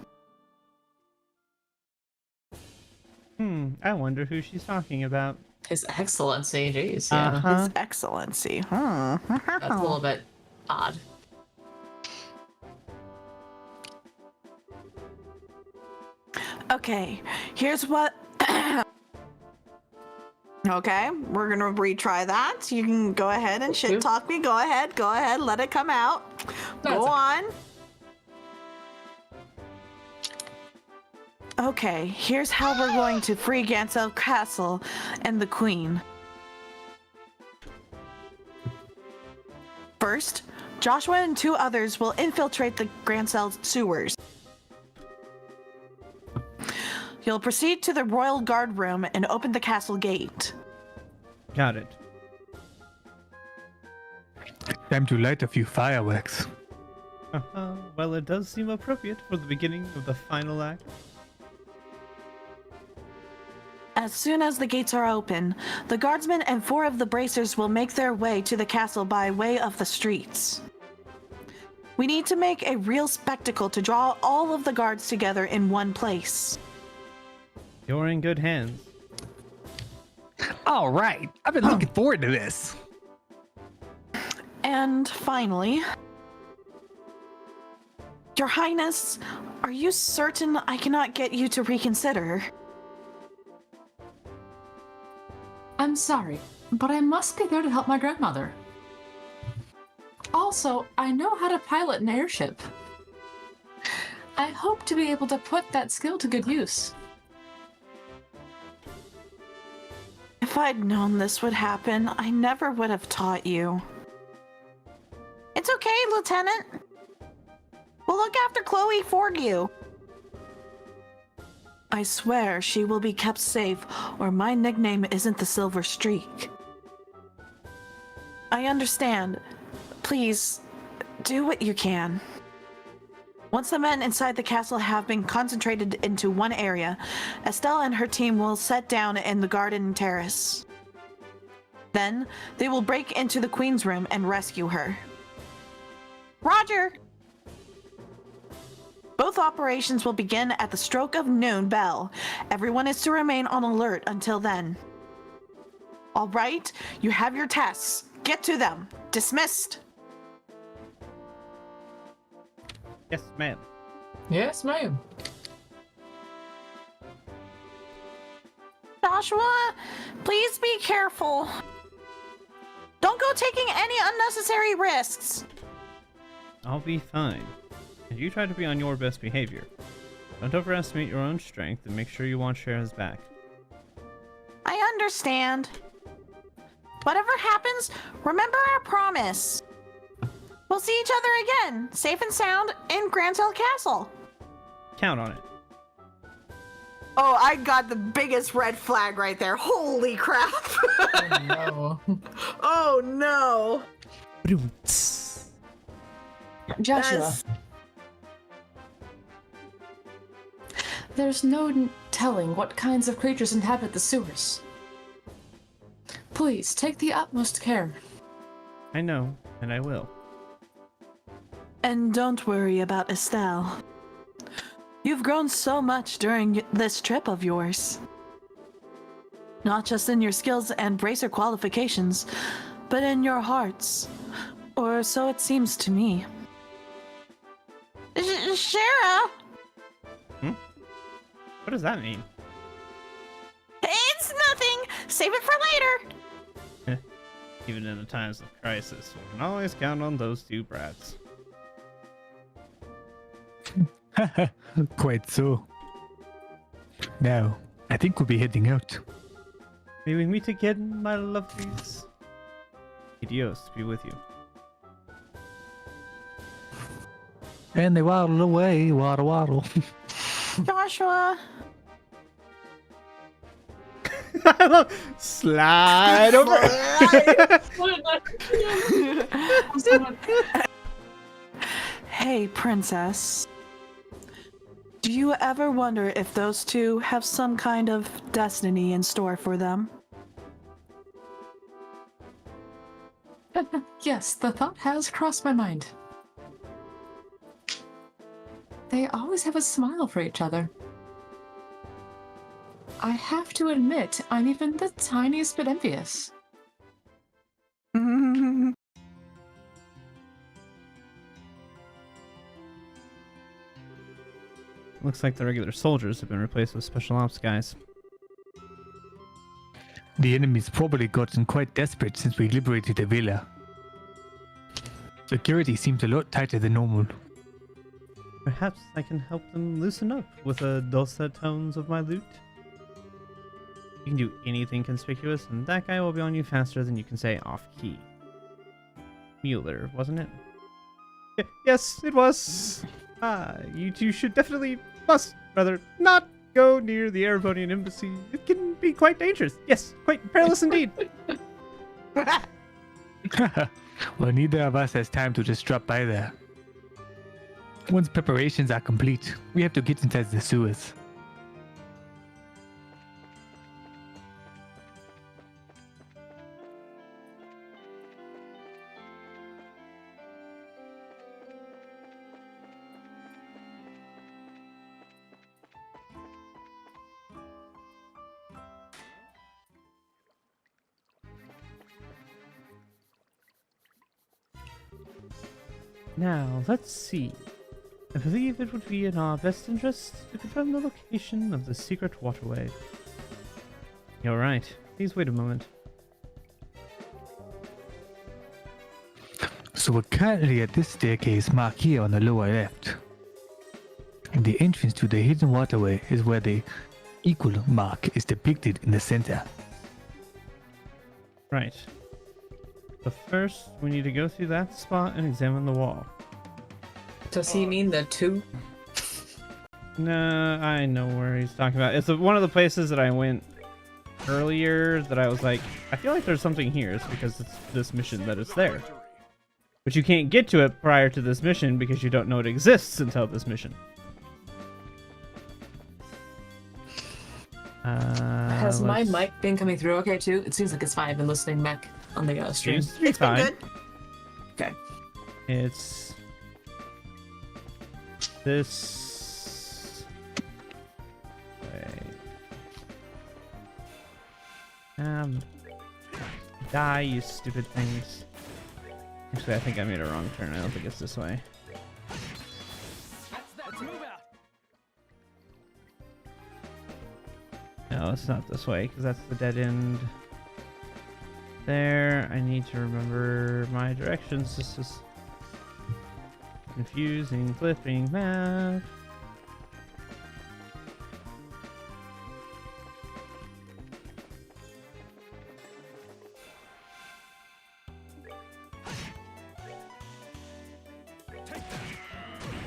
I wonder who she's talking about. His Excellency, jeez. Yeah. His Excellency. That's a little bit odd. Okay, here's what... Okay, we're gonna retry that. You can go ahead and shit talk me. Go ahead, let it come out. Go on. Okay, here's how we're going to free Gansel Castle and the Queen. First, Joshua and 2 others will infiltrate the Gansel sewers. You'll proceed to the Royal Guard room and open the castle gate. Got it. Time to light a few fireworks. Well, it does seem appropriate for the beginning of the final act. As soon as the gates are open, the guardsmen and 4 of the bracers will make their way to the castle by way of the streets. We need to make a real spectacle to draw all of the guards together in one place. You're in good hands. All right, I've been looking forward to this. And finally, Your Highness, are you certain I cannot get you to reconsider? I'm sorry, but I must be there to help my grandmother. Also, I know how to pilot an airship. I hope to be able to put that skill to good use. If I'd known this would happen, I never would have taught you. It's okay, Lieutenant. We'll look after Chloe for you. I swear she will be kept safe, or my nickname isn't the Silver Streak. I understand. Please, do what you can. Once the men inside the castle have been concentrated into one area, Estelle and her team will set down in the garden terrace. Then, they will break into the Queen's room and rescue her. Roger! Both operations will begin at the stroke of noon bell. Everyone is to remain on alert until then. All right, you have your tasks. Get to them. Dismissed. Yes, ma'am. Yes, ma'am. Joshua, please be careful. Don't go taking any unnecessary risks. I'll be fine. And you try to be on your best behavior. Don't overestimate your own strength and make sure you watch Shara's back. I understand. Whatever happens, remember our promise. We'll see each other again, safe and sound, in Grantel Castle. Count on it. Oh, I got the biggest red flag right there. Holy crap. Oh Oh no. no. Joshua. That's- There's no telling what kinds of creatures inhabit the sewers. Please take the utmost care. I know, and I will. And don't worry about Estelle. You've grown so much during this trip of yours. Not just in your skills and bracer qualifications, but in your hearts. Or so it seems to me. Shara! What does that mean? It's nothing! Save it for later! Even in the times of crisis, we can always count on those two brats. Quite so. Now, I think we'll be heading out. May we meet again, my lovelies. Adios be with you. And they waddle away, waddle waddle. Joshua! I love slide over. Hey, princess. Do you ever wonder if those two have some kind of destiny in store for them? Yes, the thought has crossed my mind. They always have a smile for each other. I have to admit, I'm even the tiniest bit envious. Looks like the regular soldiers have been replaced with special ops guys. The enemy's probably gotten quite desperate since we liberated the villa. Security seems a lot tighter than normal. Perhaps I can help them loosen up with the dulcet tones of my lute. You can do anything conspicuous, and that guy will be on you faster than you can say off-key. Mueller, wasn't it? Yes, it was! You two should must not go near the Erebonian embassy. It can be quite dangerous. Yes, quite perilous indeed. Well, neither of us has time to just drop by there. Once preparations are complete, we have to get inside the sewers. Now, let's see. I believe it would be in our best interest to confirm the location of the secret waterway. You're right. Please wait a moment. So we're currently at this staircase marked here on the lower left. And the entrance to the hidden waterway is where the equal mark is depicted in the center. Right. But first, we need to go through that spot and examine the wall. Does he mean the two? No, I know where he's talking about. It's one of the places that I went earlier that I was like, I feel like there's something here. It's because it's this mission that it's there. But you can't get to it prior to this mission because you don't know it exists until this mission. Has my mic been coming through okay too? It seems like it's fine. I've been listening back on the stream. Seems to be It's been fine. good. Okay. It's this way. Die, you stupid things. Actually, I think I made a wrong turn. I don't think it's this way. No, it's not this way, because that's the dead end. There, I need to remember my directions. This is confusing, flipping map.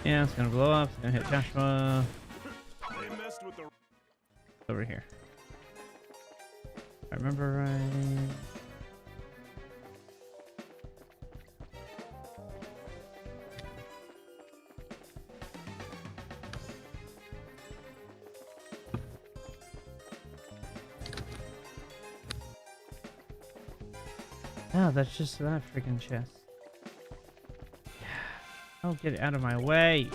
Yeah, it's gonna blow up. It's gonna hit Joshua. Over here. If I remember right. Oh, that's just that freaking chest. Oh, get it out of my way.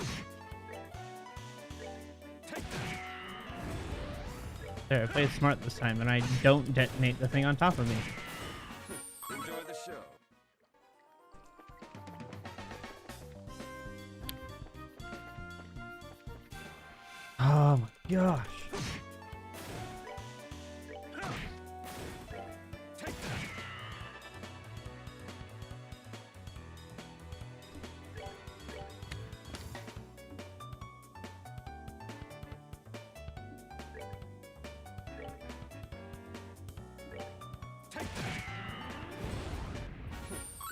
There, I played smart this time, and I don't detonate the thing on top of me. Enjoy the show. Oh my gosh.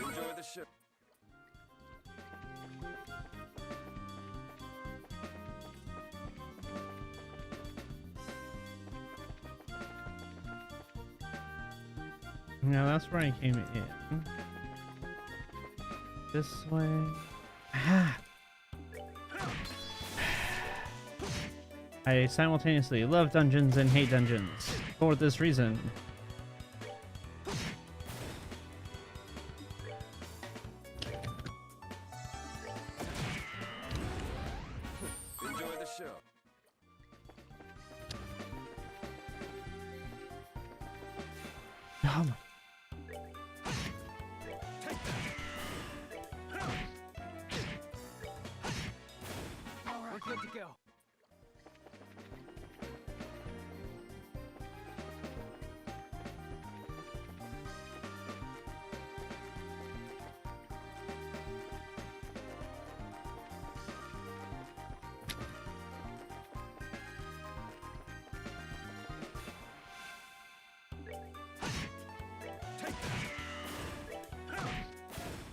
Enjoy the show. Now that's where I came in. This way. Ah. I simultaneously love dungeons and hate dungeons. For this reason. Enjoy the show. Oh my. We're good to go.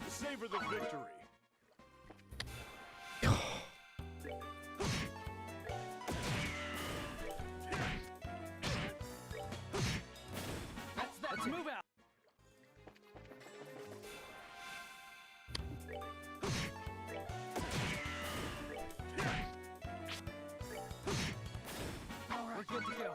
Savor the victory. Let's move out. We're good to go.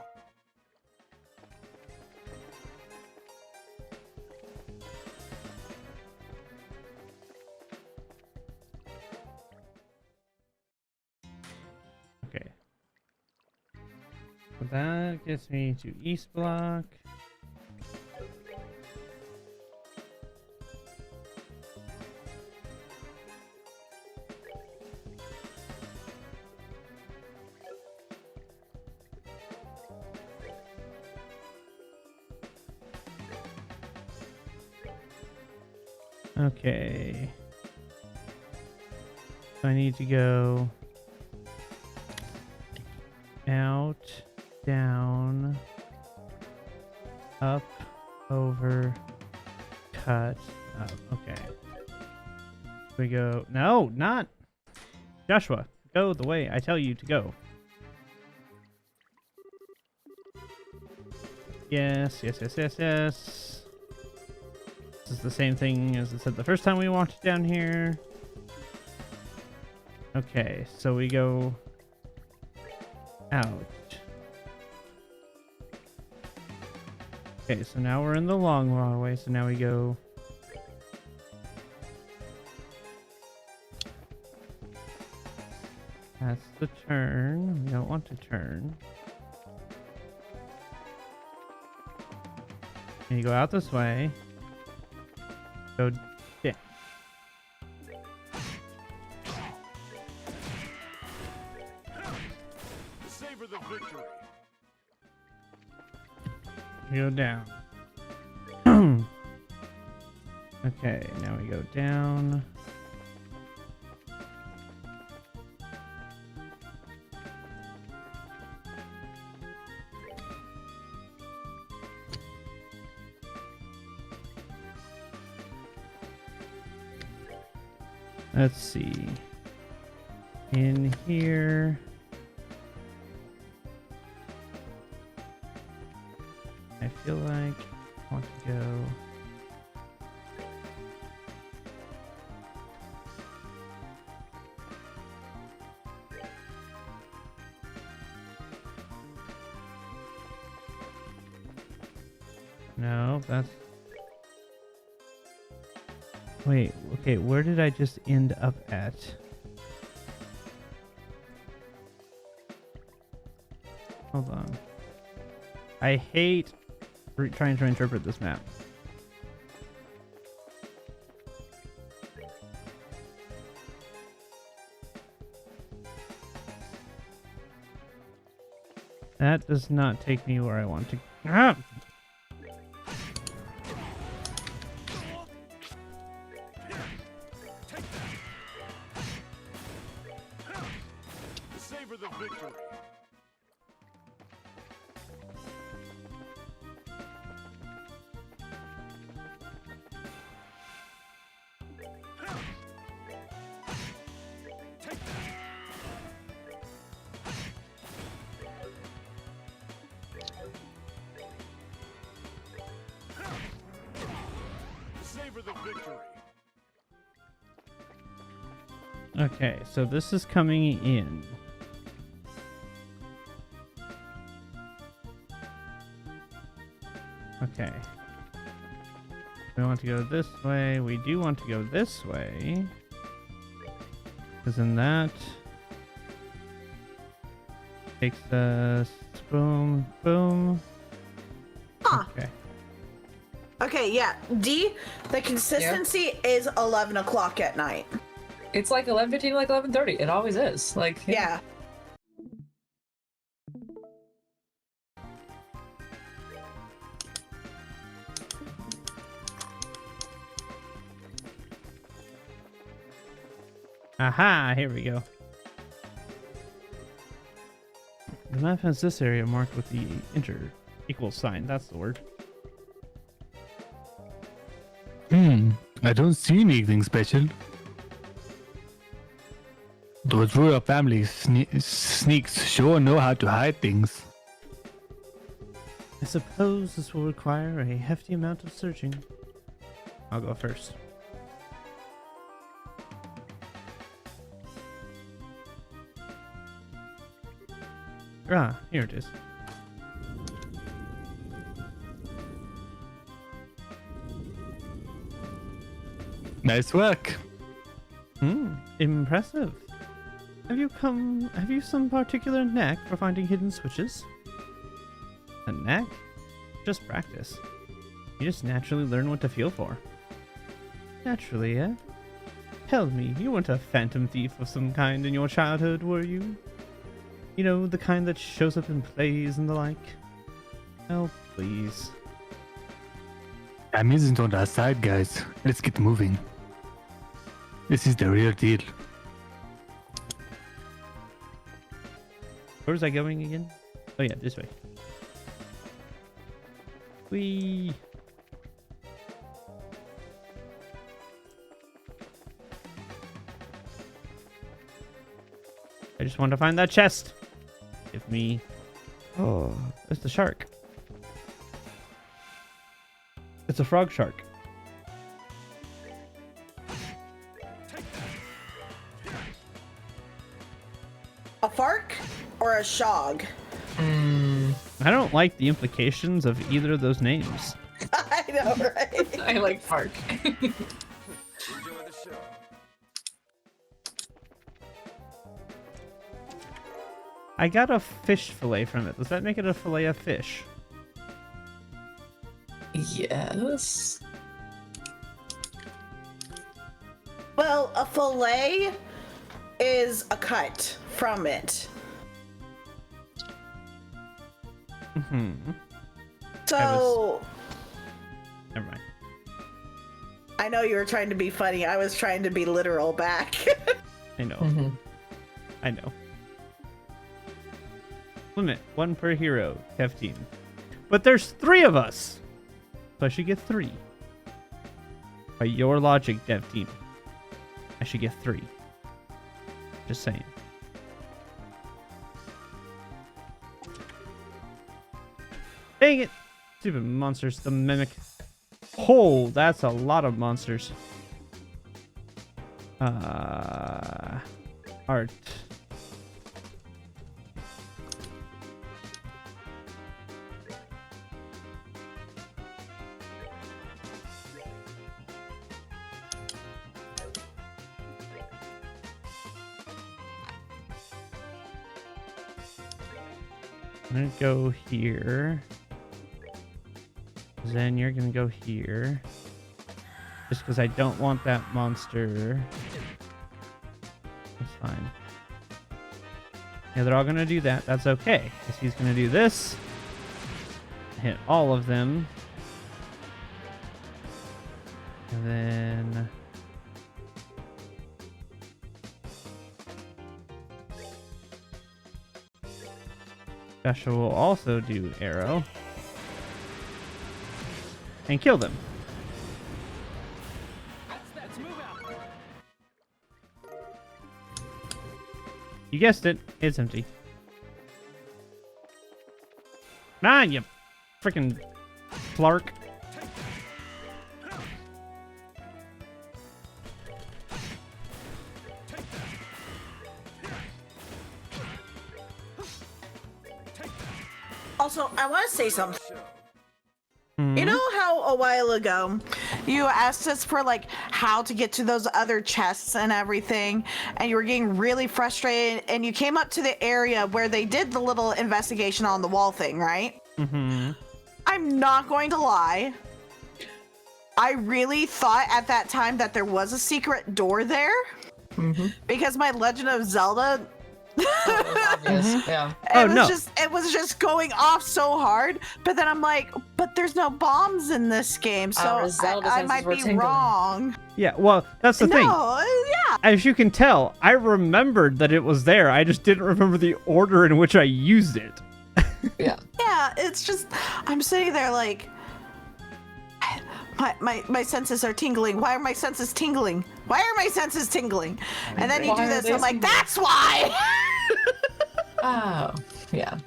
Okay. So that gets me to East Block. Okay. I need to go out, down, up, over, cut, up. Okay. We go. No, not Joshua. Go the way I tell you to go. Yes, yes, yes, yes, yes. This is the same thing as I said the first time we walked down here. Okay, so we go out. Okay, so now we're in the long way, so now we go that's the turn. We don't want to turn. And you go out this way. Go down. Savor the victory. Go down. Okay, now we go down. Let's see. In here. I feel like I want to go. No, that's. Wait, okay, where did I just end up at? Hold on. I hate trying to interpret this map. That does not take me where I want to. Ah! Savor the victory. Savor the victory. Okay, so this is coming in. Okay. We want to go this way. We do want to go this way. Because then that takes us boom, boom. Huh. Okay. Okay, yeah. D, the consistency is 11 o'clock at night. It's like 11:15, like 11:30. It always is. Like Yeah. Aha, here we go. The map has this area marked with the equal sign. That's the word. I don't see anything special. Those rural family sneaks sure know how to hide things. I suppose this will require a hefty amount of searching. I'll go first. Ah, here it is. Nice work. Impressive. Have you some particular knack for finding hidden switches? A knack? Just practice. You just naturally learn what to feel for. Naturally, eh? Tell me, you weren't a phantom thief of some kind in your childhood, were you? You know, the kind that shows up in plays and the like? Oh, please. Time isn't on our side, guys. Let's get moving. This is the real deal. Where was I going again? Oh yeah, this way. Whee! I just want to find that chest. Give me. Oh, it's the shark. It's a frog shark. A fark or a shog? I don't like the implications of either of those names. I know, right? I like Fark. Enjoy the show. I got a fish fillet from it. Does that make it a fillet of fish? Yes. Well, a fillet is a cut from it. So, Never mind. I know you were trying to be funny. I was trying to be literal back. I know. I know. Limit 1 per hero, Kev team. But there's 3 of us, so I should get 3. By your logic, dev team, I should get 3. Just saying. Dang it! Stupid monsters, the mimic. Oh, that's a lot of monsters. Art. I'm gonna go here. Then you're gonna go here. Just because I don't want that monster. That's fine. Yeah, they're all gonna do that. That's okay. Because he's gonna do this. Hit all of them. And then... Joshua will also do arrow. And kill them. You guessed it. It's empty. Ah, you freaking flark. Also, I want to say something. You know how a while ago you asked us for like how to get to those other chests and everything, and you were getting really frustrated, and you came up to the area where they did the little investigation on the wall thing, right? Mm-hmm. I'm not going to lie. I really thought at that time that there was a secret door there, because my Legend of Zelda Obvious. Yeah. it was just going off so hard, but then I'm like, but there's no bombs in this game, so Our Zelda I senses might were be tingling. wrong. Yeah, well, that's the thing. Yeah. As you can tell, I remembered that it was there. I just didn't remember the order in which I used it. Yeah. Yeah, it's just, I'm sitting there like, my senses are tingling. Why are my senses tingling? Why are my senses tingling? And then you Why do are this, they I'm like, tingling? that's why! Oh, yeah.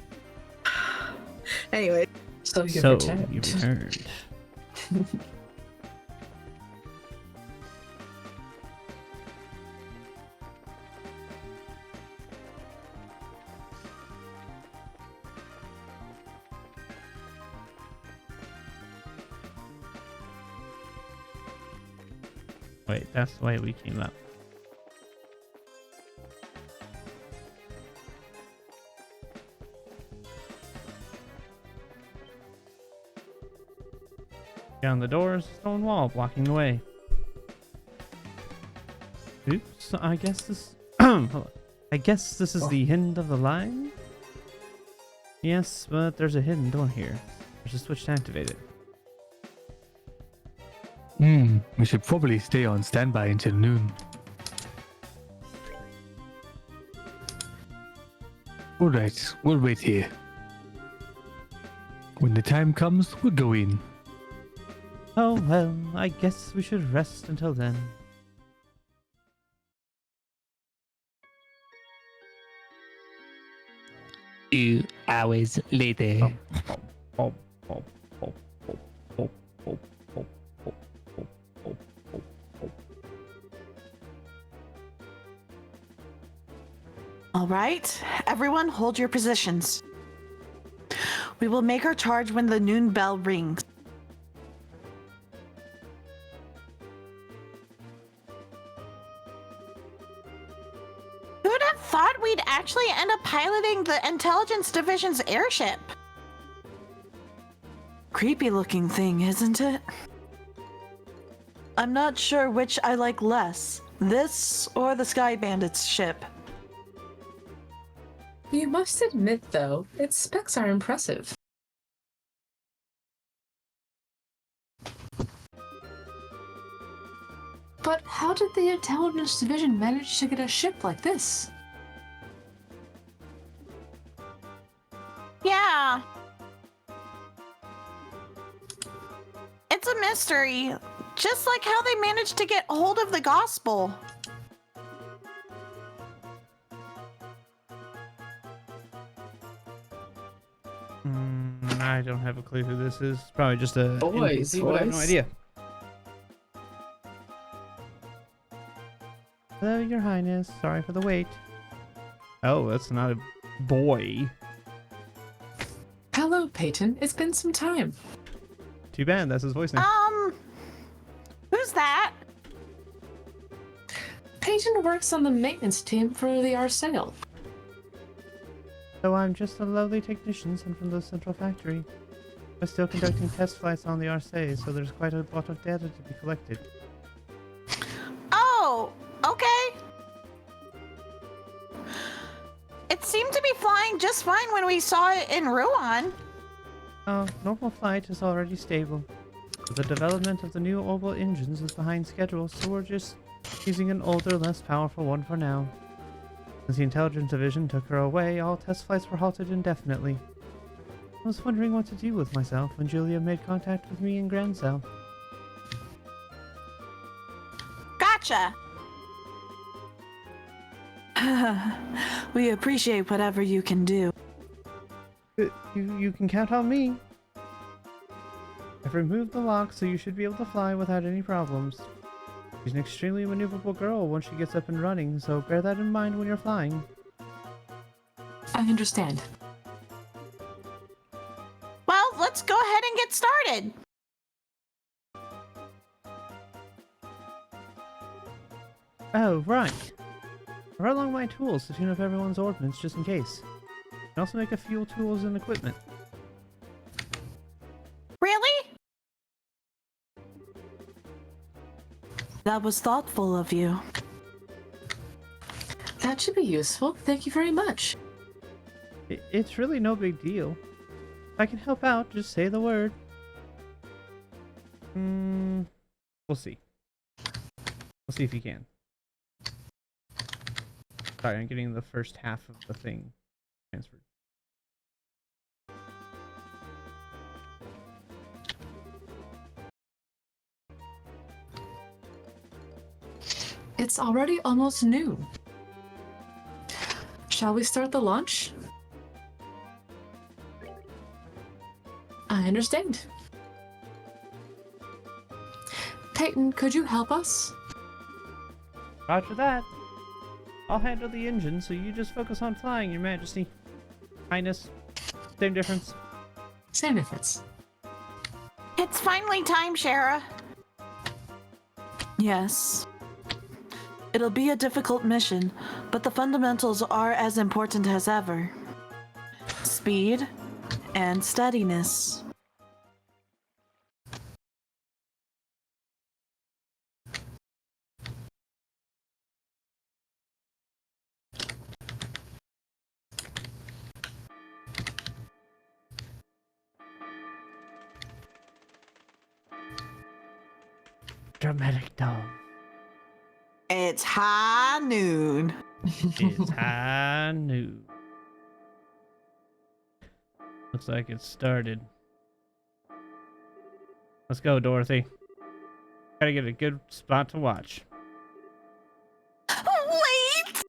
Anyway. So you So returned. you returned. Wait, that's the way we came up. Down the doors, stone wall blocking the way. Oops, I guess this hold on. I guess this is the end of the line? Yes, but there's a hidden door here. There's a switch to activate it. We should probably stay on standby until noon. Alright, we'll wait here. When the time comes, we'll go in. Oh well, I guess we should rest until then. 2 hours later. All right, everyone hold your positions. We will make our charge when the noon bell rings. Who'd have thought we'd actually end up piloting the Intelligence Division's airship? Creepy looking thing, isn't it? I'm not sure which I like less, this or the Sky Bandit's ship. You must admit, though, its specs are impressive. But how did the Intelligence Division manage to get a ship like this? Yeah. It's a mystery, just like how they managed to get hold of the gospel. I don't have a clue who this is. Probably just a Boy's NPC, but I have no voice. idea. Hello, Your Highness. Sorry for the wait. Oh, that's not a boy. Hello, Peyton. It's been some time. Too bad. That's his voice now. Who's that? Peyton works on the maintenance team for the Arsail. So I'm just a lovely technician sent from the central factory. We're still conducting test flights on the Arsail, so there's quite a lot of data to be collected. Oh, okay. It seemed to be flying just fine when we saw it in Ruan. Normal flight is already stable. The development of the new orbital engines is behind schedule, so we're just using an older, less powerful one for now. Since the intelligence division took her away, all test flights were halted indefinitely. I was wondering what to do with myself when Julia made contact with me in Grand Cell. Gotcha. We appreciate whatever you can do. You can count on me. I've removed the lock, so you should be able to fly without any problems. She's an extremely maneuverable girl once she gets up and running, so bear that in mind when you're flying. I understand. Well, let's go ahead and get started. Oh, right. I brought along my tools to tune up everyone's ordnance just in case. I can also make a few tools and equipment. Really? That was thoughtful of you. That should be useful. Thank you very much. It's really no big deal. If I can help out, just say the word. We'll see. We'll see if you can. Sorry, I'm getting the first half of the thing transferred. It's already almost noon. Shall we start the launch? I understand. Peyton, could you help us? Roger that. I'll handle the engine, so you just focus on flying, Your Majesty. Highness. Same difference. Same difference. It's finally time, Shara. Yes. It'll be a difficult mission, but the fundamentals are as important as ever. Speed and steadiness. Dramatic dog. It's high noon. It's high noon. Looks like it started. Let's go, Dorothy. Gotta get a good spot to watch. Wait!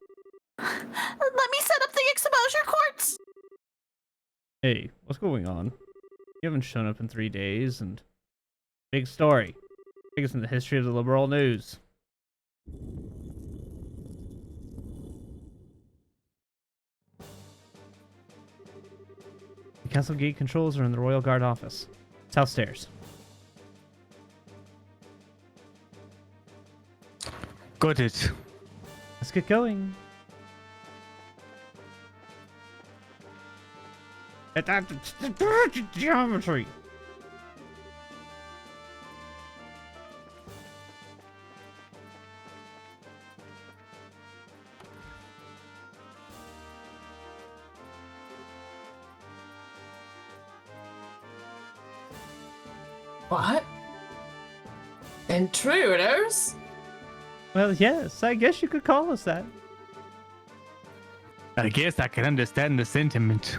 Let me set up the exposure quartz. Hey, what's going on? You haven't shown up in 3 days, and... Big story. Biggest in the history of the liberal news. The castle gate controls are in the Royal Guard office. South stairs. Got it. Let's get going. Geometry. What? Intruders? Well, yes, I guess you could call us that. I guess I can understand the sentiment.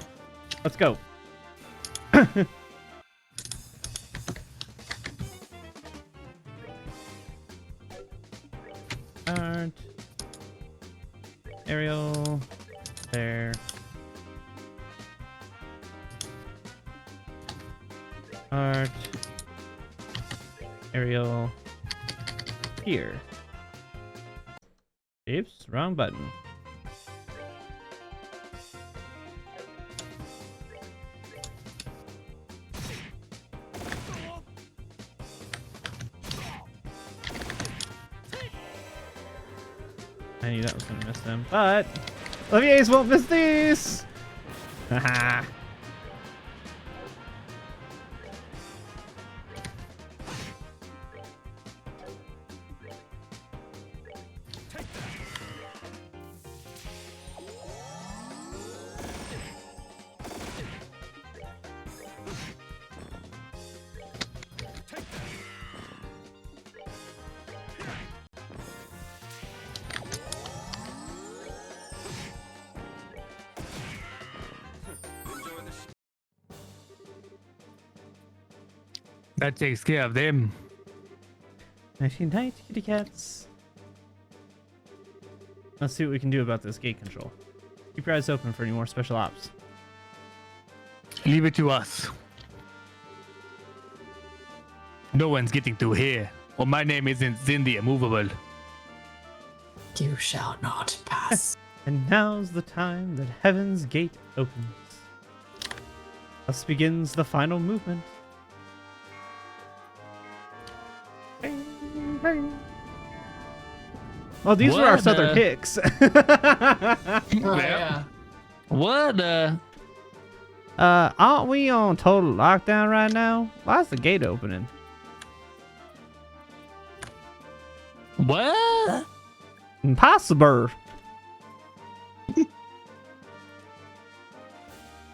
Let's go. Start. Aerial. There. Art. Aerial. Here. Oops, wrong button. I knew that was gonna miss them, but Olivier's won't miss these! Haha. That takes care of them. Nighty night, kitty cats. Let's see what we can do about this gate control. Keep your eyes open for any more special ops. Leave it to us. No one's getting through here. Well, my name isn't Zindy Immovable. You shall not pass. And now's the time that Heaven's Gate opens. Thus begins the final movement. Oh, these were our What, southern kicks. Oh, yeah. What? Aren't we on total lockdown right now? Why's the gate opening? What? Impossible.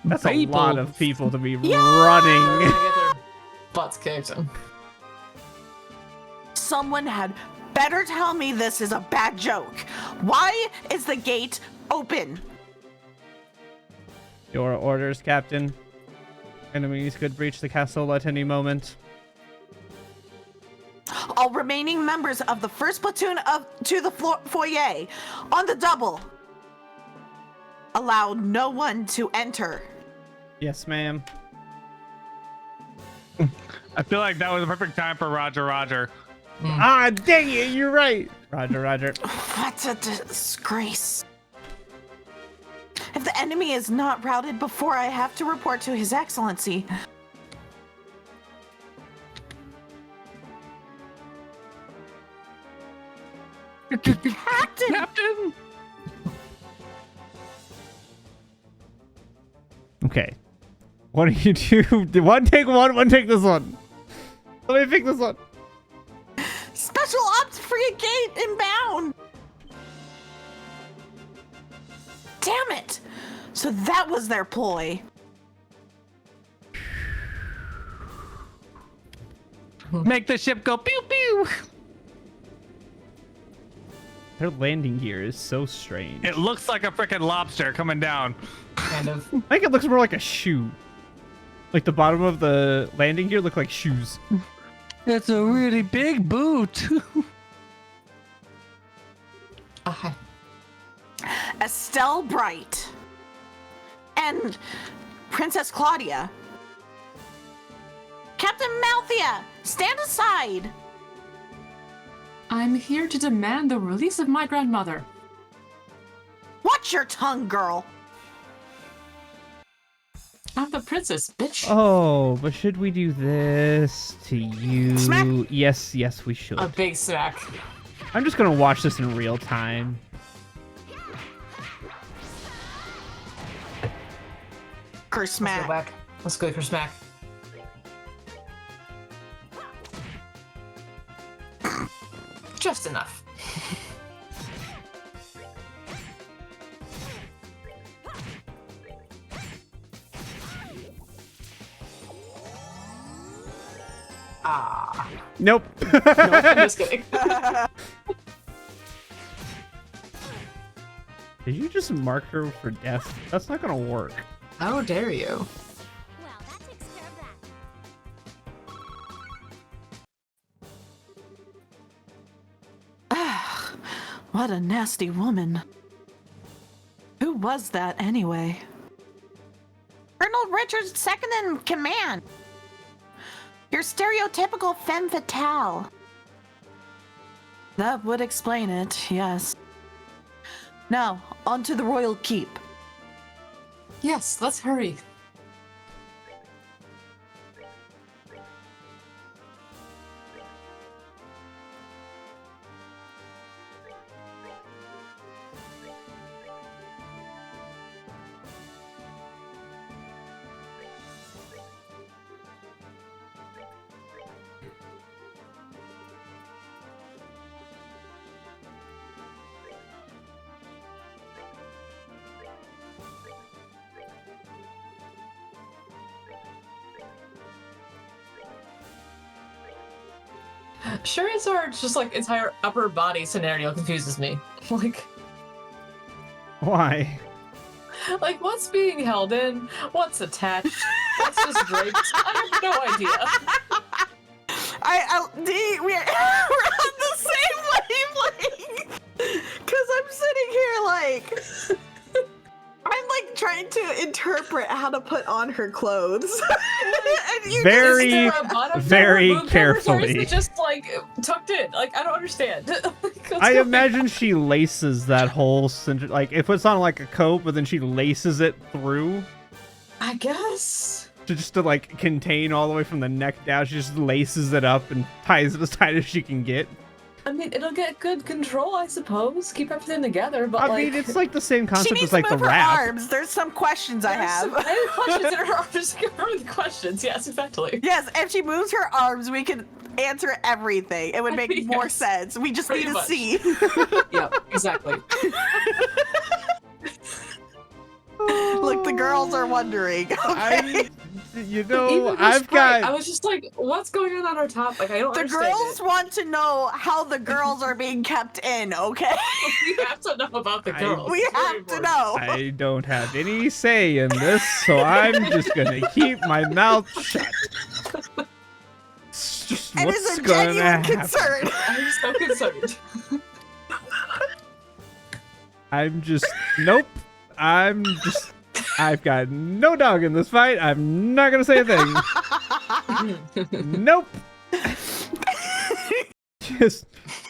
That's a lot People. of people to be They're running. gonna get their butts kicked. Someone had better tell me this is a bad joke. Why is the gate open? Your orders, Captain. Enemies could breach the castle at any moment. All remaining members of the first platoon to the foyer on the double. Allow no one to enter. Yes, ma'am. I feel like that was a perfect time for Roger Roger. Ah, dang it, you're right. Roger, Roger. What a disgrace. If the enemy is not routed before I have to report to His Excellency. Captain! Okay. What do you do? One take this one. Let me pick this one. Special ops frigate inbound! Damn it! So that was their ploy. Make the ship go pew pew. Their landing gear is so strange. It looks like a freaking lobster coming down. Kind of. I think it looks more like a shoe. Like the bottom of the landing gear look like shoes. It's a really big boot. Estelle Bright and Princess Claudia. Captain Malthea, stand aside. I'm here to demand the release of my grandmother. Watch your tongue, girl. I'm the princess, bitch. Oh, but should we do this to you? Smack. Yes, we should. A big smack. I'm just gonna watch this in real time. Curse Let's go smack. back. Let's go for smack. Just enough. Ah. Nope. No, I'm just kidding. Did you just mark her for death? That's not gonna work. How dare you? Well, that takes care of that. What a nasty woman. Who was that anyway? Colonel Richards, second in command. Your stereotypical femme fatale. That would explain it, yes. Now, on to the royal keep. Yes, let's hurry. Charizard's just like entire upper body scenario confuses me. Why? Like what's being held in? What's attached? What's just draped? I have no idea. We're on the same wavelength. Cause I'm sitting here like I'm like trying to interpret how to put on her clothes. And you Very, just, very or is carefully. it just like tucked in? Like I don't understand. I imagine she laces that whole center, like it puts on like a coat, but then she laces it through. I guess. To like contain all the way from the neck down. She just laces it up and ties it as tight as she can get. I mean, it'll get good control, I suppose. Keep everything together, but I mean, it's like the same she concept needs as like to the move her wrap. arms. There's some questions I have. I have questions in her arms. Remember the questions. Yes, exactly. Yes, if she moves her arms, we can answer everything. It would make more sense. We just Pretty need to much. see. Yeah, exactly. Look, the girls are wondering. Okay? I was just like, what's going on our top? Like, I don't The understand girls want to know how the girls are being kept in, okay? We have to know about the girls. We have to know. I don't have any say in this, so I'm just gonna keep my mouth shut. It's just It what's is a gonna genuine happen. concern. I'm so concerned. I'm just nope. I've got no dog in this fight. I'm not gonna say a thing. Nope. Just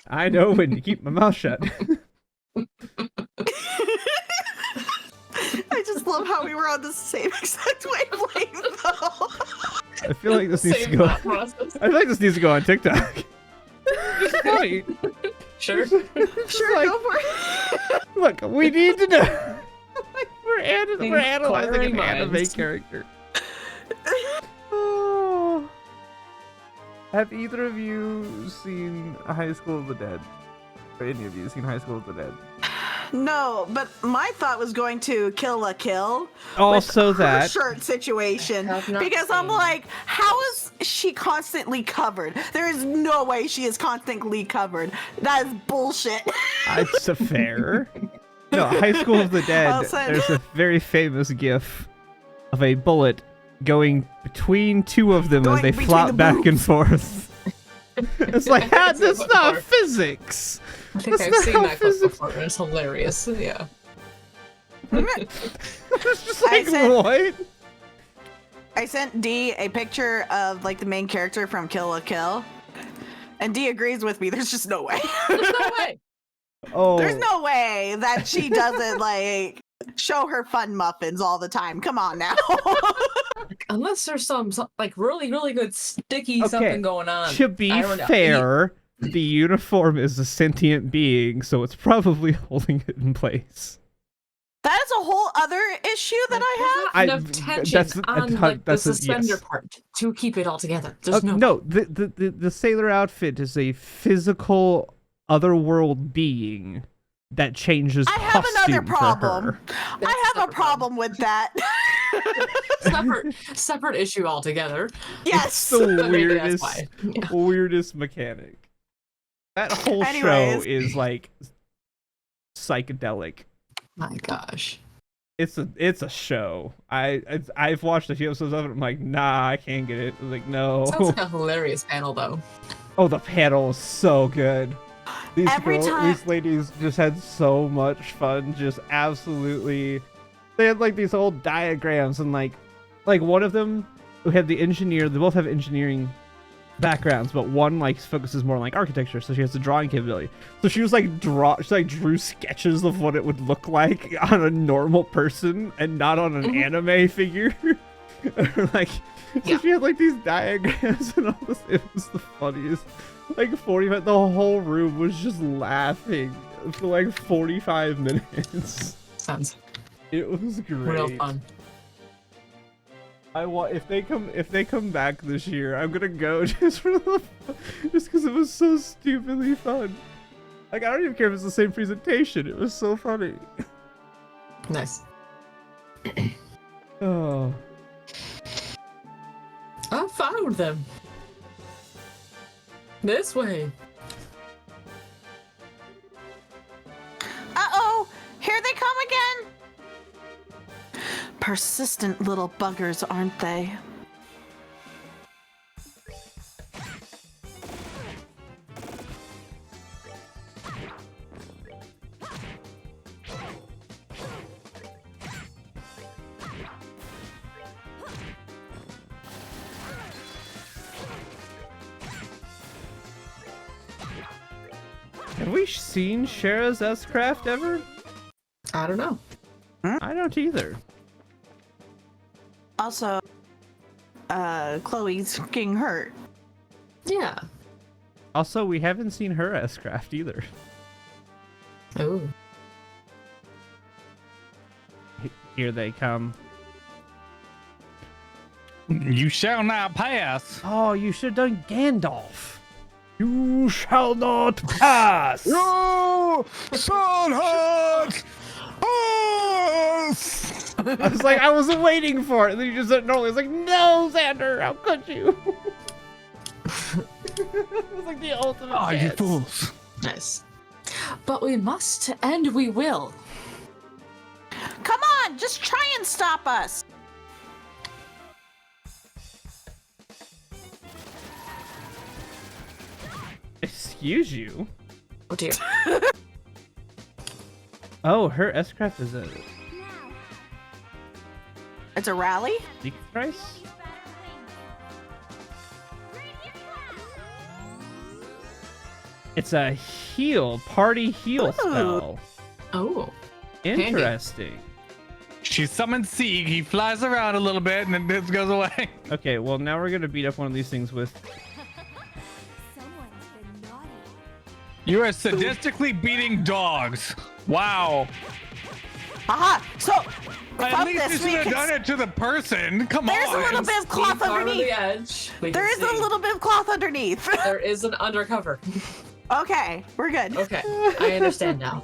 I know when to keep my mouth shut. I just love how we were on the same exact wavelength, though. I feel like this needs to Same go. thought process. I feel like this needs to go on TikTok. It's funny. Sure. Sure, like- go for it. Look, we need to know. We're analyzing Inquiring an anime minds. character. Oh. Have either of you seen High School of the Dead? Or any of you seen High School of the Dead? No, but my thought was going to Kill la Kill. Also with her that. shirt situation. Have not Because I'm seen. like, how is she constantly covered? There is no way she is constantly covered. That is bullshit. It's a fair. No, High School of the Dead, Well said. there's a very famous gif of a bullet going between two of them as Going they between flop the back and boobs. forth. It's like, I've seen that's that not before. physics. I think That's I've not seen how that clip physics- before, and it's hilarious. Yeah. It's just I like, said- what? I sent D a picture of like the main character from Kill la Kill. And D agrees with me. There's just no way. There's no way. Oh, There's no way that she doesn't like show her fun muffins all the time. Come on now. Unless there's some like really, really good sticky Okay, something going on. to be I don't know. fair, the uniform is a sentient being, so it's probably holding it in place. That is a whole other issue that I have. Enough tension that's on like the suspender part to keep it all together. There's no. No, the sailor outfit is a physical otherworld being that changes I have costume another problem. for her. I have a problem with that. separate issue altogether. Yes. It's the Maybe that's weirdest, why. Yeah. weirdest mechanic. That whole Anyways. show is like psychedelic. My gosh. It's a show. I've watched a few episodes of it. I'm like, nah, I can't get it. I'm like, no. Sounds like a hilarious panel though. Oh, the panel is so good. These Every time- these ladies just had so much fun. Just absolutely, they had like these old diagrams and like one of them who had the engineer. They both have engineering backgrounds, but one like focuses more on like architecture, so she has the drawing capability. So she was like she drew sketches of what it would look like on a normal person and not on an anime figure. Like, so she had like these diagrams and all this. It was the funniest. Like 45, the whole room was just laughing for like 45 minutes. Sounds It was great. real fun. I want if they come back this year, I'm gonna go just because it was so stupidly fun. Like I don't even care if it's the same presentation. It was so funny. Nice. Oh. I found them. This way. Uh-oh! Here they come again! Persistent little buggers, aren't they? Have we seen Shara's S-Craft ever? I don't know. I don't either. Also, Chloe's getting hurt. Yeah. Also, we haven't seen her S-Craft either. Oh. Here they come. You shall not pass. Oh, you should have done Gandalf. You shall not pass. No, Sonheart. Pass. I was like, I wasn't waiting for it. And then you just said no. It's like, no, Xander, how could you? It was like the ultimate. Oh, you chance. fools. Nice. But we must, and we will. Come on, just try and stop us. Excuse you. Oh dear. Oh, her S-Craft is a It's a rally? secret price? It's a party heal spell. Oh. Interesting. She summons Sieg. He flies around a little bit and then it goes away. Okay, well now we're gonna beat up one of these things with. Someone's been naughty. You are sadistically beating dogs. Wow. Aha! So, At from least you this, should we have can done it to the person. Come There's a on. little bit of cloth Lean far to underneath. the edge. We can There is see. a little bit of cloth underneath. There is an undercover. Okay, we're good. Okay, I understand now.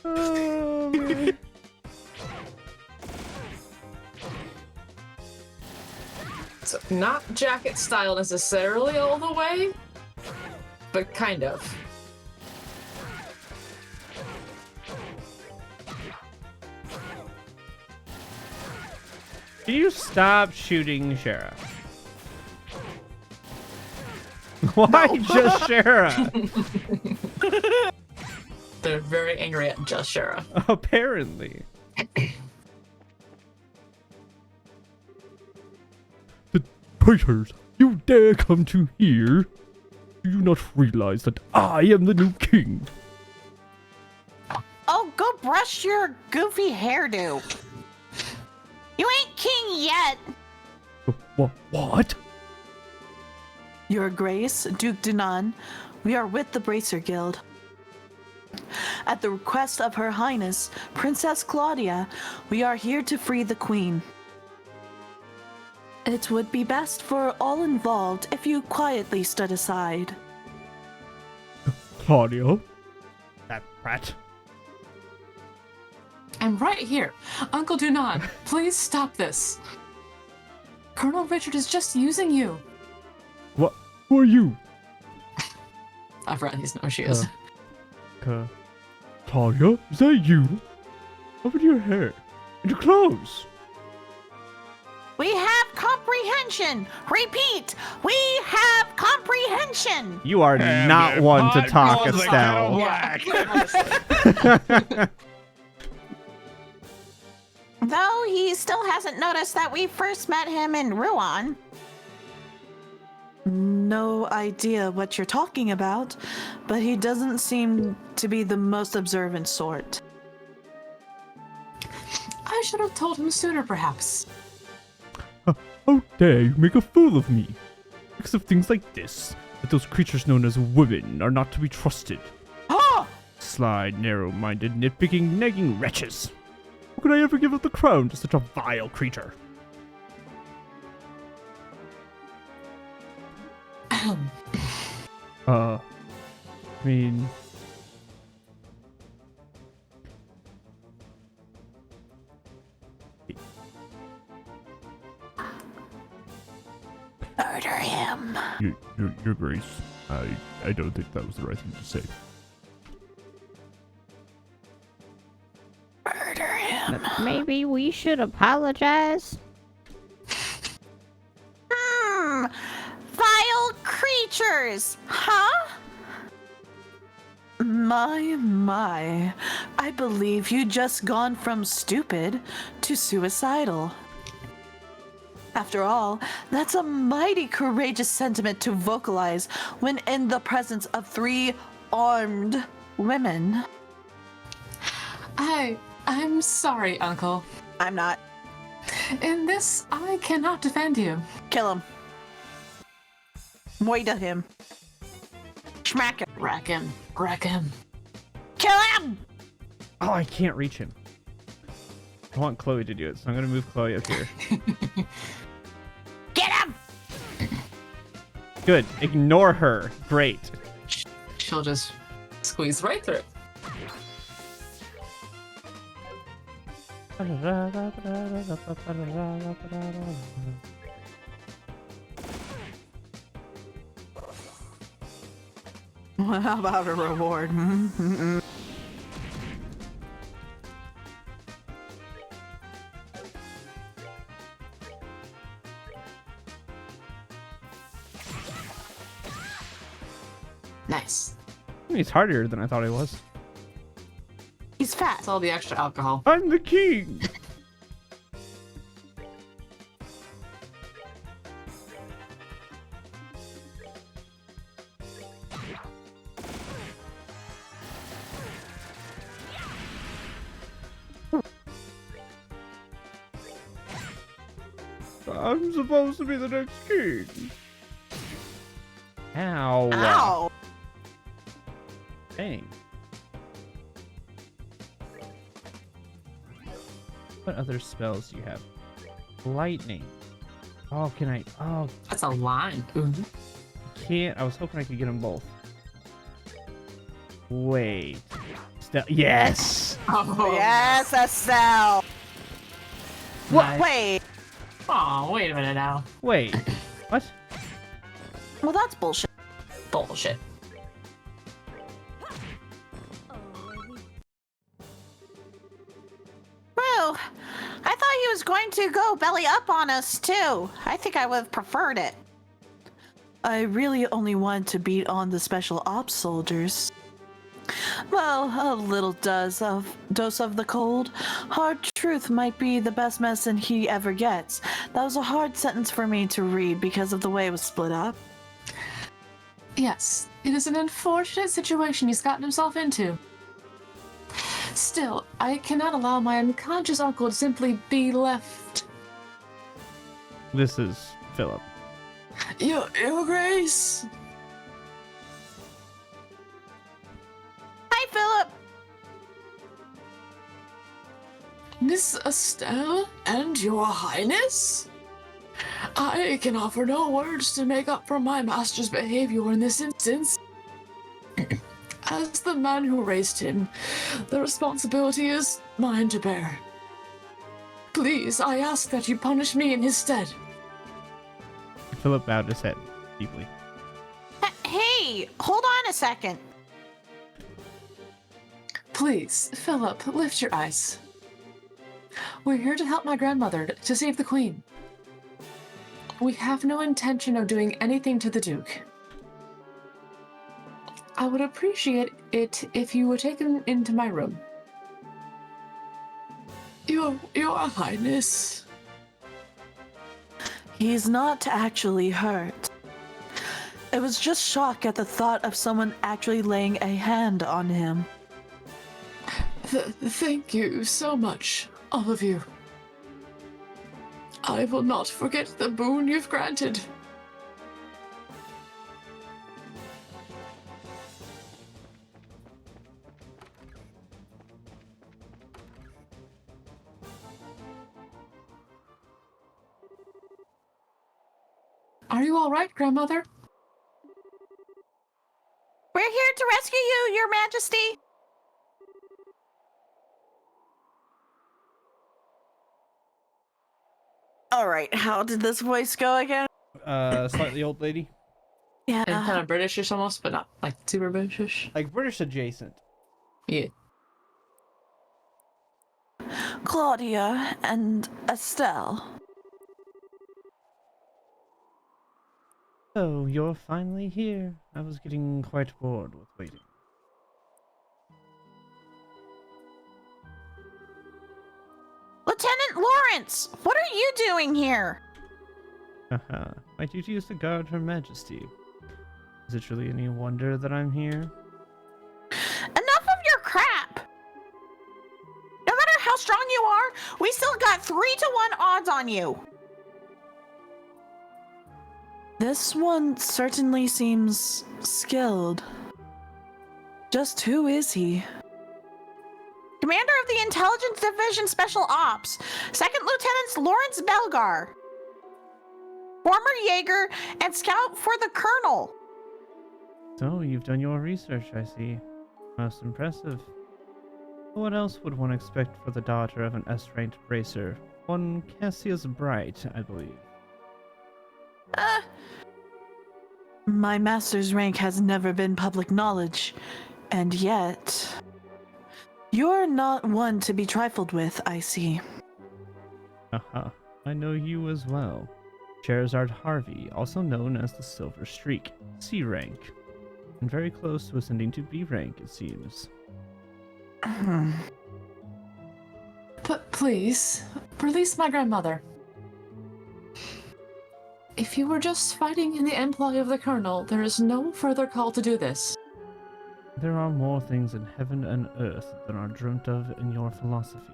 Oh, man. So, not jacket style necessarily all the way, but kind of. Can you stop shooting Shara? Why just Shara? They're very angry at just Shara. Apparently. The traitors! You dare come to here? Do you not realize that I am the new king? Oh, go brush your goofy hairdo. You ain't king yet. What? Your Grace, Duke Dunan, we are with the Bracer Guild. At the request of Her Highness, Princess Claudia, we are here to free the Queen. It would be best for all involved if you quietly stood aside. Claudia? That brat. I'm right here. Uncle Dunan, please stop this. Colonel Richard is just using you. What? Who are you? I've read these. No, she is. Claudia? Is that you? How about your hair? And your clothes? We have comprehension. Repeat, we have comprehension. You are And not the one to pot talk, calls the kettle Estelle. black. Though he still hasn't noticed that we first met him in Ruan. no idea what you're talking about, but he doesn't seem to be the most observant sort. I should have told him sooner, perhaps. How dare you make a fool of me? Because of things like this, that those creatures known as women are not to be trusted. Ah! Sly, narrow-minded, nitpicking, nagging wretches. How could I ever give up the crown to such a vile creature? I mean... Murder him. Your Grace, I don't think that was the right thing to say. Murder him. Maybe we should apologize? Vile creatures, huh? My. I believe you just gone from stupid to suicidal. After all, that's a mighty courageous sentiment to vocalize when in the presence of 3 armed women. I'm sorry, Uncle. I'm not. In this, I cannot defend you. Kill him. Moida him. Smack him. Wreck him. Wreck him. Kill him! Oh, I can't reach him. I want Chloe to do it, so I'm gonna move Chloe up here. Get him! Good. Ignore her. Great. She'll just squeeze right through. How about a reward? Nice. He's harder than I thought he was. He's fat. It's all the extra alcohol. I'm the king! I'm supposed to be the next king. Ow. Ow! Dang. What other spells do you have? Lightning. Oh, can I? Oh, That's a line. can't. I was hoping I could get them both. Wait. Yes! Oh, Yes, Estelle! Nice. Wait. Oh, wait a minute now. Wait. What? Well, that's bullshit. Bullshit. Well, I thought he was going to go belly up on us, too. I think I would have preferred it. I really only wanted to beat on the special ops soldiers. Well, a little dose of the cold. Hard truth might be the best medicine he ever gets. That was a hard sentence for me to read because of the way it was split up. Yes, it is an unfortunate situation he's gotten himself into. Still, I cannot allow my unconscious uncle to simply be left. This is Philip. Your Grace! Hi, Philip! Miss Estelle and Your Highness? I can offer no words to make up for my master's behavior in this instance. As the man who raised him, the responsibility is mine to bear. Please, I ask that you punish me in his stead. Philip bowed his head deeply. Hey, hold on a second. Please, Philip, lift your eyes. We're here to help my grandmother to save the Queen. We have no intention of doing anything to the Duke. I would appreciate it if you would take him into my room. Your Highness. He's not actually hurt. It was just shock at the thought of someone actually laying a hand on him. Thank you so much, all of you. I will not forget the boon you've granted. Are you all right, Grandmother? We're here to rescue you, Your Majesty. All right, how did this voice go again? Slightly old lady. Yeah. And kind of Britishish almost, but not like super Britishish. Like British adjacent. Yeah. Claudia and Estelle. So, you're finally here. I was getting quite bored with waiting. Lieutenant Lawrence, what are you doing here? Haha, my duty is to guard Her Majesty. Is it really any wonder that I'm here? Enough of your crap! No matter how strong you are, we still got 3-to-1 odds on you. This one certainly seems skilled. Just who is he? Commander of the Intelligence Division Special Ops, Second Lieutenant Lawrence Belgar. Former Jaeger and scout for the Colonel. So, you've done your research, I see. Most impressive. What else would one expect for the daughter of an S-ranked bracer? One Cassius Bright, I believe. My master's rank has never been public knowledge, and yet... You're not one to be trifled with, I see. Haha, I know you as well. Charizard Harvey, also known as the Silver Streak, C rank. And very close to ascending to B rank, it seems. But please, release my grandmother. If you were just fighting in the employ of the Colonel, there is no further call to do this. There are more things in heaven and earth than are dreamt of in your philosophy.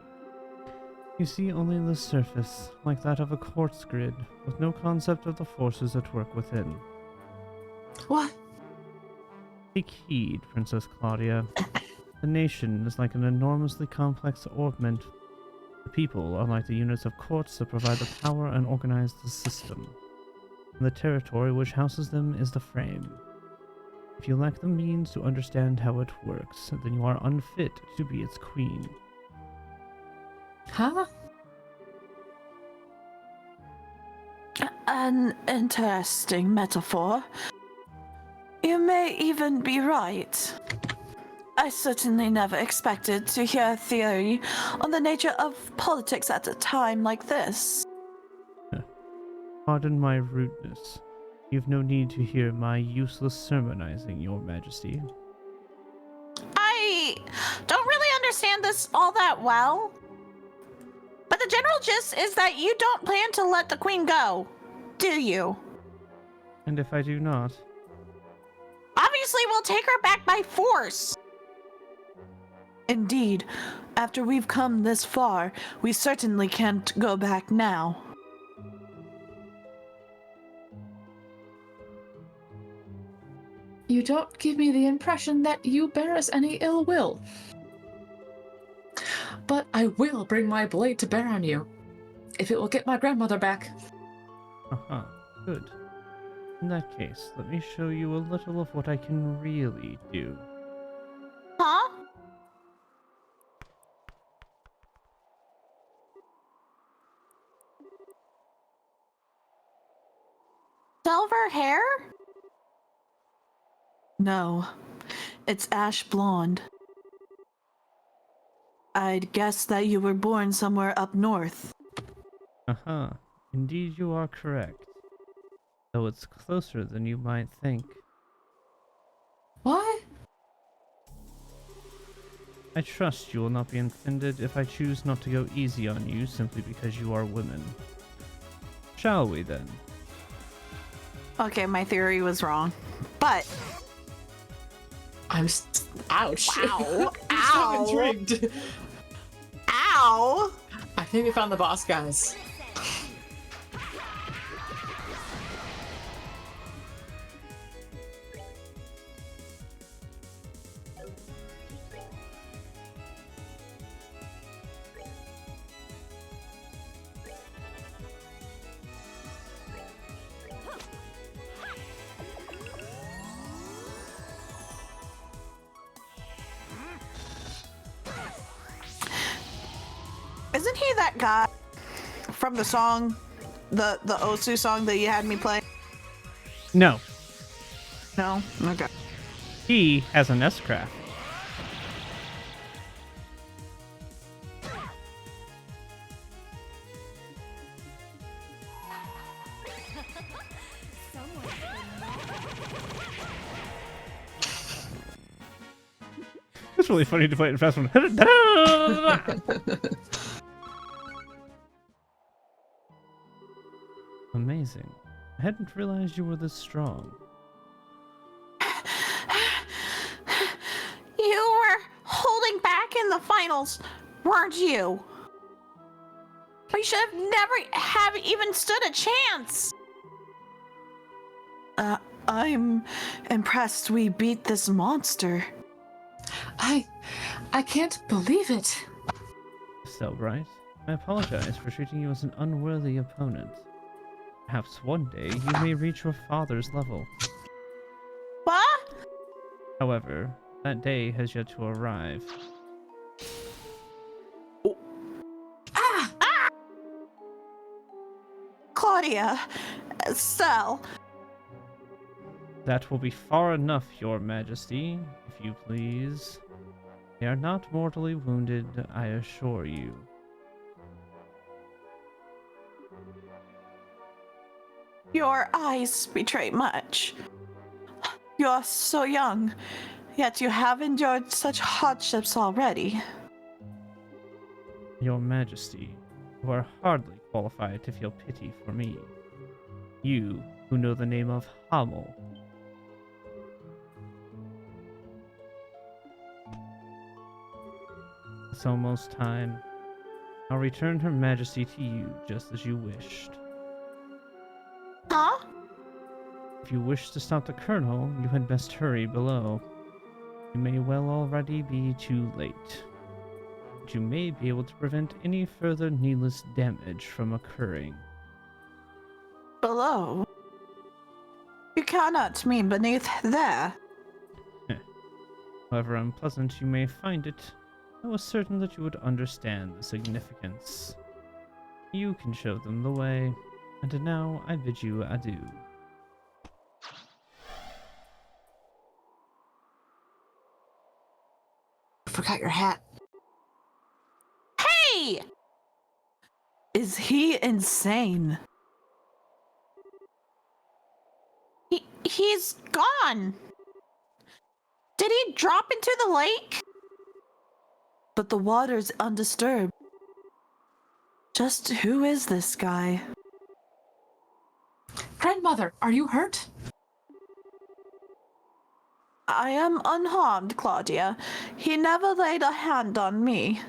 You see only the surface, like that of a quartz grid, with no concept of the forces at work within. What? Take heed, Princess Claudia. The nation is like an enormously complex orbment. The people are like the units of quartz that provide the power and organize the system. And the territory which houses them is the frame. If you lack the means to understand how it works, then you are unfit to be its queen. Huh? An interesting metaphor. You may even be right. I certainly never expected to hear a theory on the nature of politics at a time like this. Pardon my rudeness. You've no need to hear my useless sermonizing, Your Majesty. I don't really understand this all that well. But the general gist is that you don't plan to let the queen go, do you? And if I do not? Obviously, we'll take her back by force. Indeed, after we've come this far, we certainly can't go back now. You don't give me the impression that you bear us any ill will. But I will bring my blade to bear on you, if it will get my grandmother back. Aha, good. In that case, let me show you a little of what I can really do. Huh? Silver hair? No, it's ash blonde. I'd guess that you were born somewhere up north. Aha, indeed you are correct. Though it's closer than you might think. What? I trust you will not be offended if I choose not to go easy on you simply because you are women. Shall we then? Okay, my theory was wrong. But Ouch. Ow. I'm so Ow. intrigued. ow! I think we found the boss, guys. Isn't he that guy from the song, the Osu song that you had me play? No, No? Okay. he has an S-craft. It's really funny to play it in fast one. Amazing. I hadn't realized you were this strong. You were holding back in the finals, weren't you? We should have never have even stood a chance. I'm impressed we beat this monster. I can't believe it. So, right? I apologize for treating you as an unworthy opponent. Perhaps one day you may reach your father's level. What? However, that day has yet to arrive. Claudia, Estelle. That will be far enough, Your Majesty, if you please. They are not mortally wounded, I assure you. Your eyes betray much. You're so young, yet you have endured such hardships already. Your Majesty, you are hardly qualified to feel pity for me. You, who know the name of Hamel. It's almost time. I'll return Her Majesty to you just as you wished. Huh? If you wish to stop the Colonel, you had best hurry below. You may well already be too late. But you may be able to prevent any further needless damage from occurring. Below? You cannot mean beneath there. However unpleasant you may find it, I was certain that you would understand the significance. You can show them the way, and now I bid you adieu. Forgot your hat. Hey! Is he insane? He's gone. Did he drop into the lake? But the water's undisturbed. Just who is this guy? Grandmother, are you hurt? I am unharmed, Claudia. He never laid a hand on me.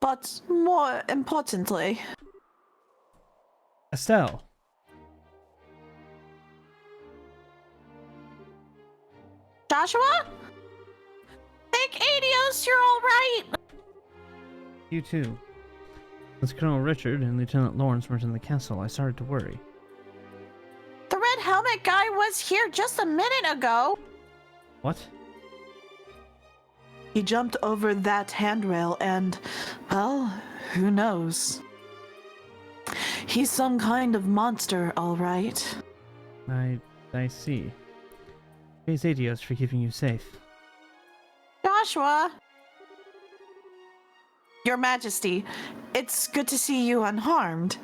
But more importantly... Estelle. Joshua? Thank Adios, you're alright! You too. As Colonel Richard and Lieutenant Lawrence weren't in the castle, I started to worry. The red helmet guy was here just a minute ago. What? He jumped over that handrail and, well, who knows? He's some kind of monster, all right. I see. Praise Adios for keeping you safe. Joshua! Your Majesty, it's good to see you unharmed.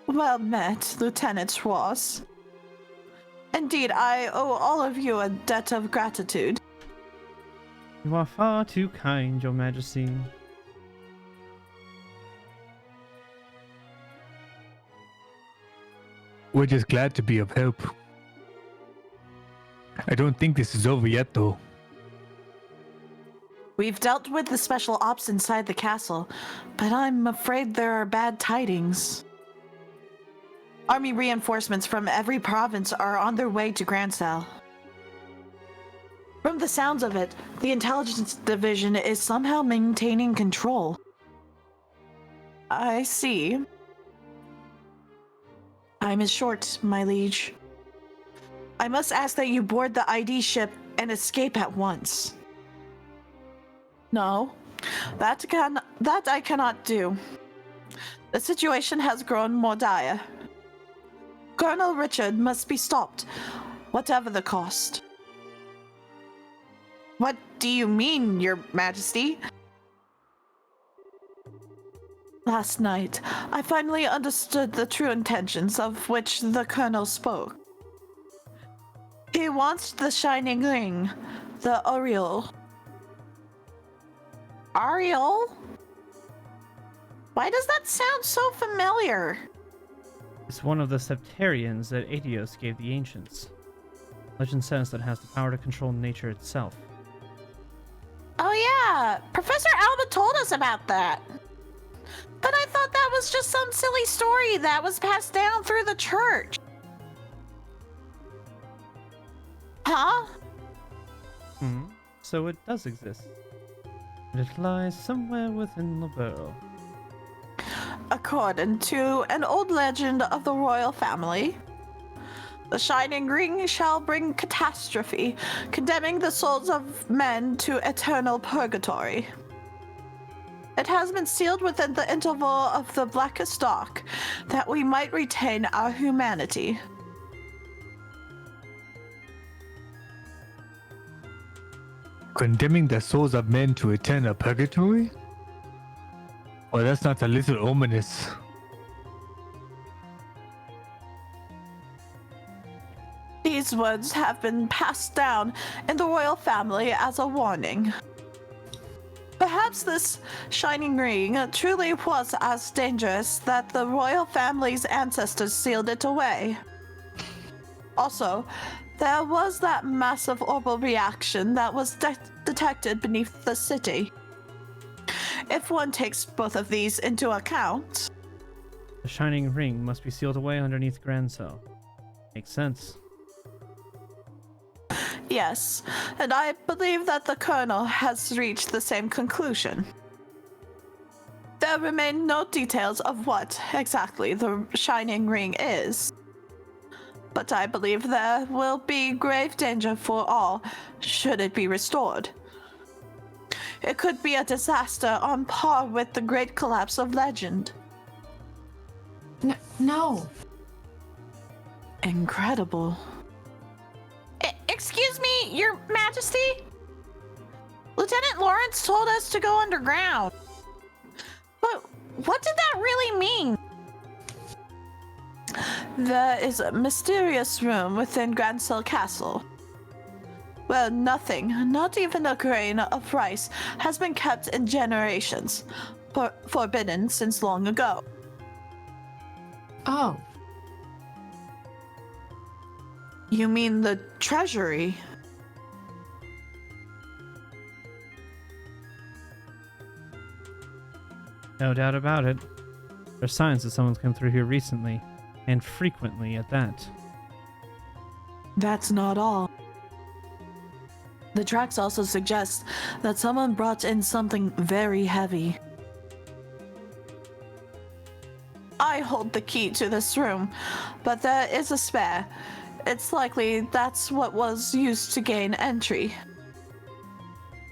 Well met, Lieutenant Ross. Indeed, I owe all of you a debt of gratitude. You are far too kind, Your Majesty. We're just glad to be of help. I don't think this is over yet, though. We've dealt with the special ops inside the castle, but I'm afraid there are bad tidings. Army reinforcements from every province are on their way to Grand Cell. From the sounds of it, the intelligence division is somehow maintaining control. I see. Time is short, my liege. I must ask that you board the ID ship and escape at once. No, that I cannot do. The situation has grown more dire. Colonel Richard must be stopped, whatever the cost. What do you mean, Your Majesty? Last night, I finally understood the true intentions of which the Colonel spoke. He wants the Shining Ring, the Aureole. Aureole? Why does that sound so familiar? It's one of the septarians that Adios gave the ancients. Legend says that it has the power to control nature itself. Oh yeah, Professor Alba told us about that. But I thought that was just some silly story that was passed down through the church. Huh? So it does exist. And it lies somewhere within the burrow. According to an old legend of the royal family, the Shining Ring shall bring catastrophe, condemning the souls of men to eternal purgatory. It has been sealed within the interval of the blackest dark, that we might retain our humanity. Condemning the souls of men to eternal purgatory? Well, that's not a little ominous. These words have been passed down in the royal family as a warning. Perhaps this Shining Ring truly was as dangerous that the royal family's ancestors sealed it away. Also, there was that massive orbital reaction that was detected beneath the city. If one takes both of these into account... The Shining Ring must be sealed away underneath Grand Cell. Makes sense. Yes, and I believe that the Colonel has reached the same conclusion. There remain no details of what exactly the Shining Ring is. But I believe there will be grave danger for all should it be restored. It could be a disaster on par with the Great Collapse of Legend. No. Incredible. Excuse me, Your Majesty? Lieutenant Lawrence told us to go underground. But what did that really mean? There is a mysterious room within Grand Cell Castle, where nothing, not even a grain of rice, has been kept in generations, forbidden since long ago. Oh. You mean the treasury? No doubt about it. There's signs that someone's come through here recently, and frequently at that. That's not all. The tracks also suggest that someone brought in something very heavy. I hold the key to this room, but there is a spare. It's likely that's what was used to gain entry.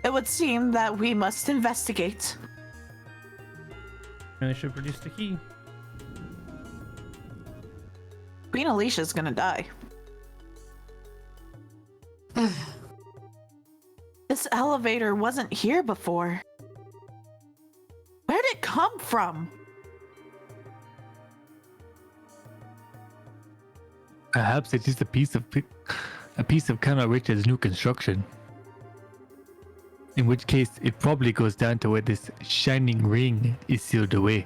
It would seem that we must investigate. And they should produce the key. Queen Alicia's gonna die. This elevator wasn't here before. Where'd it come from? Perhaps it is a piece of Colonel Richard's new construction. In which case, it probably goes down to where this Shining Ring is sealed away.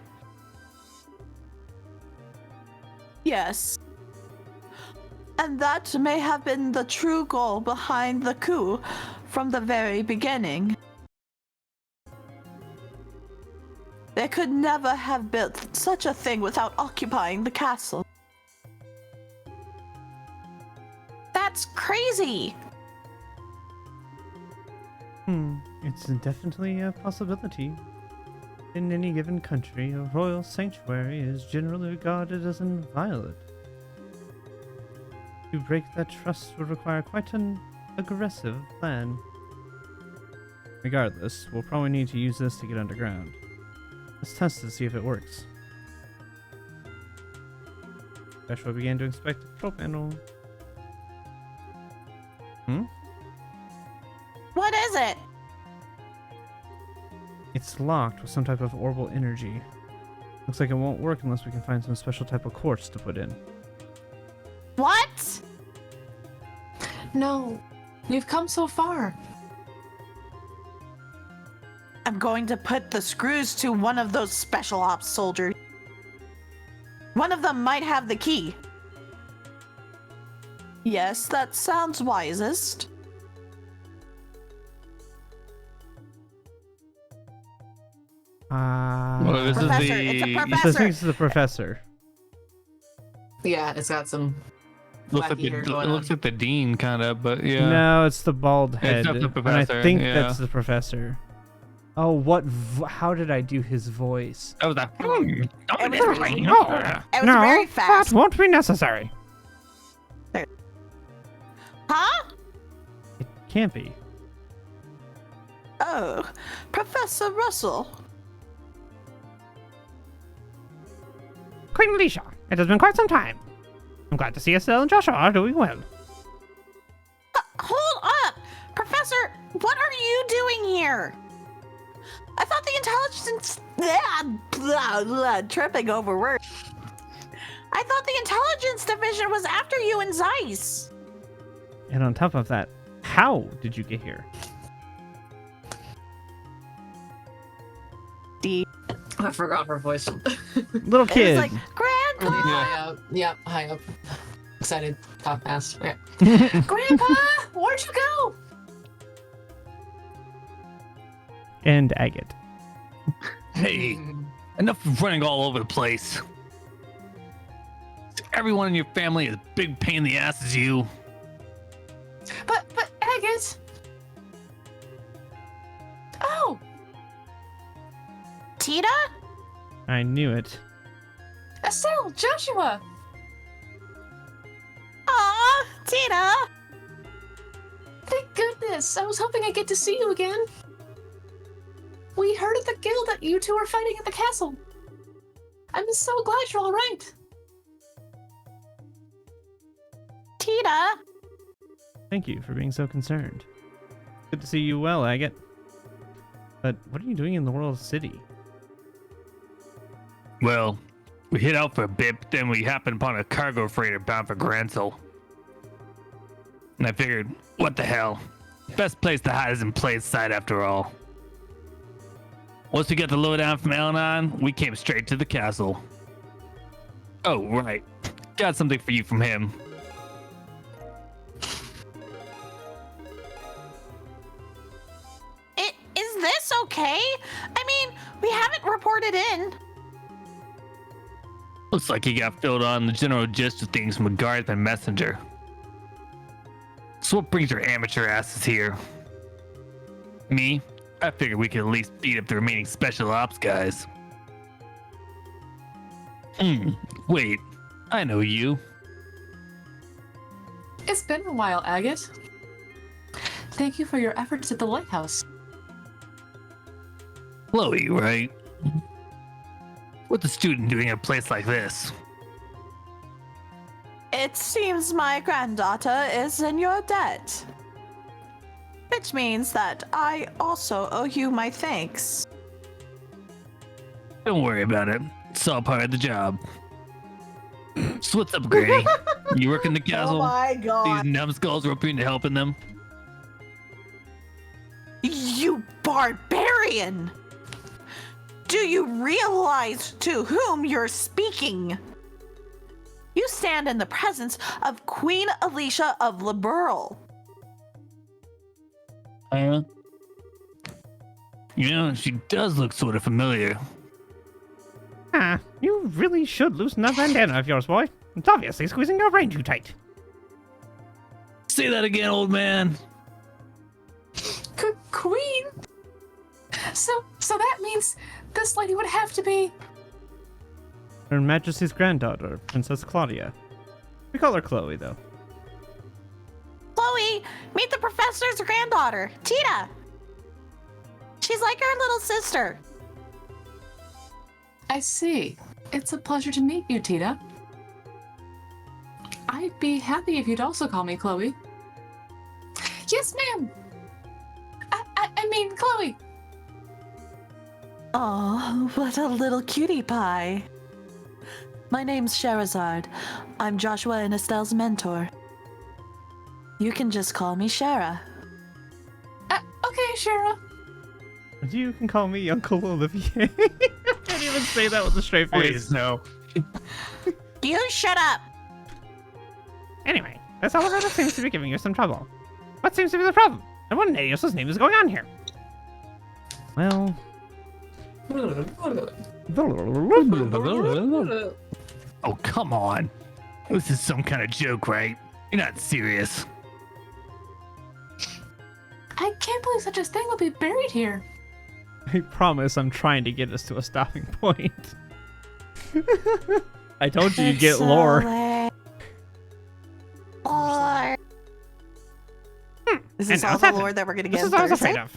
Yes. And that may have been the true goal behind the coup from the very beginning. They could never have built such a thing without occupying the castle. That's crazy! It's definitely a possibility. In any given country, a royal sanctuary is generally regarded as inviolate. To break that trust would require quite an aggressive plan. Regardless, we'll probably need to use this to get underground. Let's test it to see if it works. Joshua began to inspect the control panel. What is it? It's locked with some type of orbital energy. Looks like it won't work unless we can find some special type of quartz to put in. What? No, you've come so far. I'm going to put the screws to one of those special ops soldiers. One of them might have the key. Yes, that sounds wisest. Well, this Professor, is the. it's a I professor. think it's the professor. Yeah, it's got some. Looks like wacky hair it going looks on. like the dean, kind of, but yeah. No, it's the bald head. not the And professor, I think yeah. that's the professor. Oh, what? How did I do his voice? That was that. It was No, very fast. that won't be necessary. Huh? It can't be. Oh, Professor Russell. Queen Alicia, it has been quite some time. I'm glad to see Estelle and Joshua are doing well. Hold up! Professor, what are you doing here? I thought the intelligence... tripping over words. I thought the intelligence division was after you and Zeiss. And on top of that, how did you get here? I forgot her voice. Little It's kid. like, Grandpa! High up. Yep, high up. Excited. Talk fast. Okay. Grandpa! Where'd you go? And agate. Hey, enough of running all over the place. Everyone in your family is a big pain in the ass as you. But Agate. Oh, Tita? I knew it. Estelle, Joshua. Aw, Tita! Thank goodness. I was hoping I'd get to see you again. We heard at the guild that you two are fighting at the castle. I'm so glad you're all right. Tita! Thank you for being so concerned. Good to see you well, Agate. But what are you doing in the World City? Well, we hit out for a bit, but then we happened upon a cargo freighter bound for Gransel. And I figured, what the hell? Best place to hide is in plain sight after all. Once we got the lowdown from Elenon, we came straight to the castle. Oh, right. Got something for you from him. Is this okay? I mean, we haven't reported in. Looks like he got filled on the general gist of things from a guardsman messenger. So what brings your amateur asses here? Me? I figured we could at least beat up the remaining special ops guys. Wait. I know you. It's been a while, Agate. Thank you for your efforts at the lighthouse. Chloe, right? What's a student doing in a place like this? It seems my granddaughter is in your debt. Which means that I also owe you my thanks. Don't worry about it. It's all part of the job. So what's up, Granny? You work in the castle? my These numbskulls roping to helping them? You barbarian! Do you realize to whom you're speaking? You stand in the presence of Queen Alicia of Liberl. You know, she does look sort of familiar. Ah, you really should loosen that bandana of yours, boy. It's obviously squeezing your brain too tight. Say that again, old man. Queen? So that means this lady would have to be... Her Majesty's granddaughter, Princess Claudia. We call her Chloe, though. Chloe, meet the professor's granddaughter, Tita. She's like her little sister. I see. It's a pleasure to meet you, Tita. I'd be happy if you'd also call me Chloe. Yes, ma'am. I mean, Chloe. Oh, what a little cutie pie. My name's Sherazard. I'm Joshua and Estelle's mentor. You can just call me Shara. Okay, Shara. You can call me Uncle Olivier. I can't even say that with a straight face. Please, no. You shut up. Anyway, this elevator seems to be giving you some trouble. What seems to be the problem? And what in Adios' name is going on here? Well... Oh, come on. This is some kind of joke, right? You're not serious. I can't believe such a thing would be buried here. I promise I'm trying to get us to a stopping point. I told you you'd get lore. Lore. Is this And now all it's the happened. lore that we're gonna get This on is what I was Thursday? afraid of.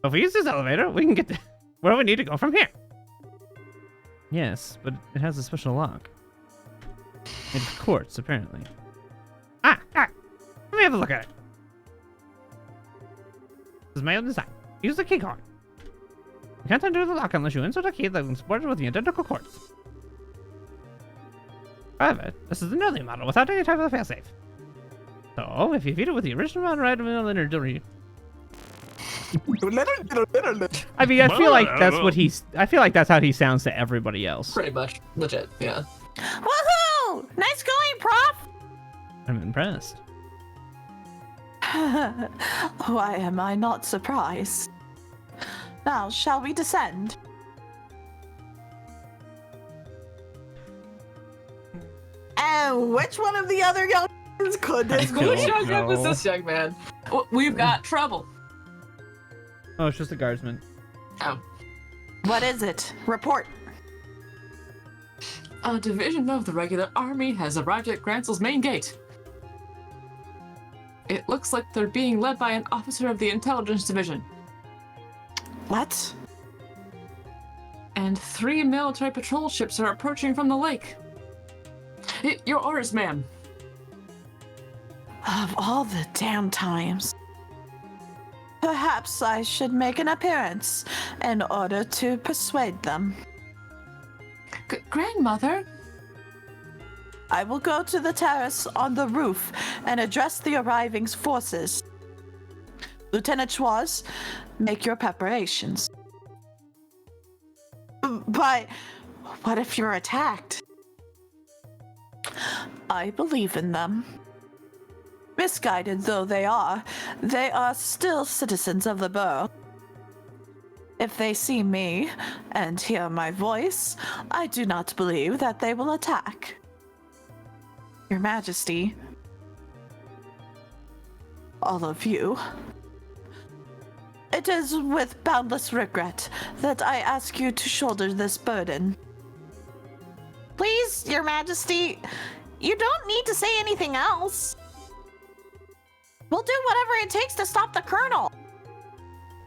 So if we use this elevator, we can get to where we need to go from here. Yes, but it has a special lock. Made of quartz, apparently. Ah! Let me have a look at it. This is my own design. Use the key card. You can't undo the lock unless you insert a key that is supported with the identical quartz. However, this is the newly model without any type of failsafe. So, if you feed it with the original model item in the linear, I mean, I feel like that's what he's. I feel like that's how he sounds to everybody else. Pretty much. Legit, yeah. Woohoo! Nice going, Prof! I'm impressed. Why am I not surprised? Now, shall we descend? And which one of the other young could this I be? don't Which young man was know. this young man? We've got trouble. Oh, it's just a guardsman. Oh. What is it? Report. A division of the regular army has arrived at Gransel's main gate. It looks like they're being led by an officer of the intelligence division. What? And 3 military patrol ships are approaching from the lake. Your orders, ma'am. Of all the damn times. Perhaps I should make an appearance in order to persuade them. Grandmother? I will go to the terrace on the roof and address the arriving forces. Lieutenant Schwartz, make your preparations. But what if you're attacked? I believe in them. Misguided though they are still citizens of the borough. If they see me and hear my voice, I do not believe that they will attack. Your Majesty, all of you, it is with boundless regret that I ask you to shoulder this burden. Please, Your Majesty, you don't need to say anything else. We'll do whatever it takes to stop the Colonel.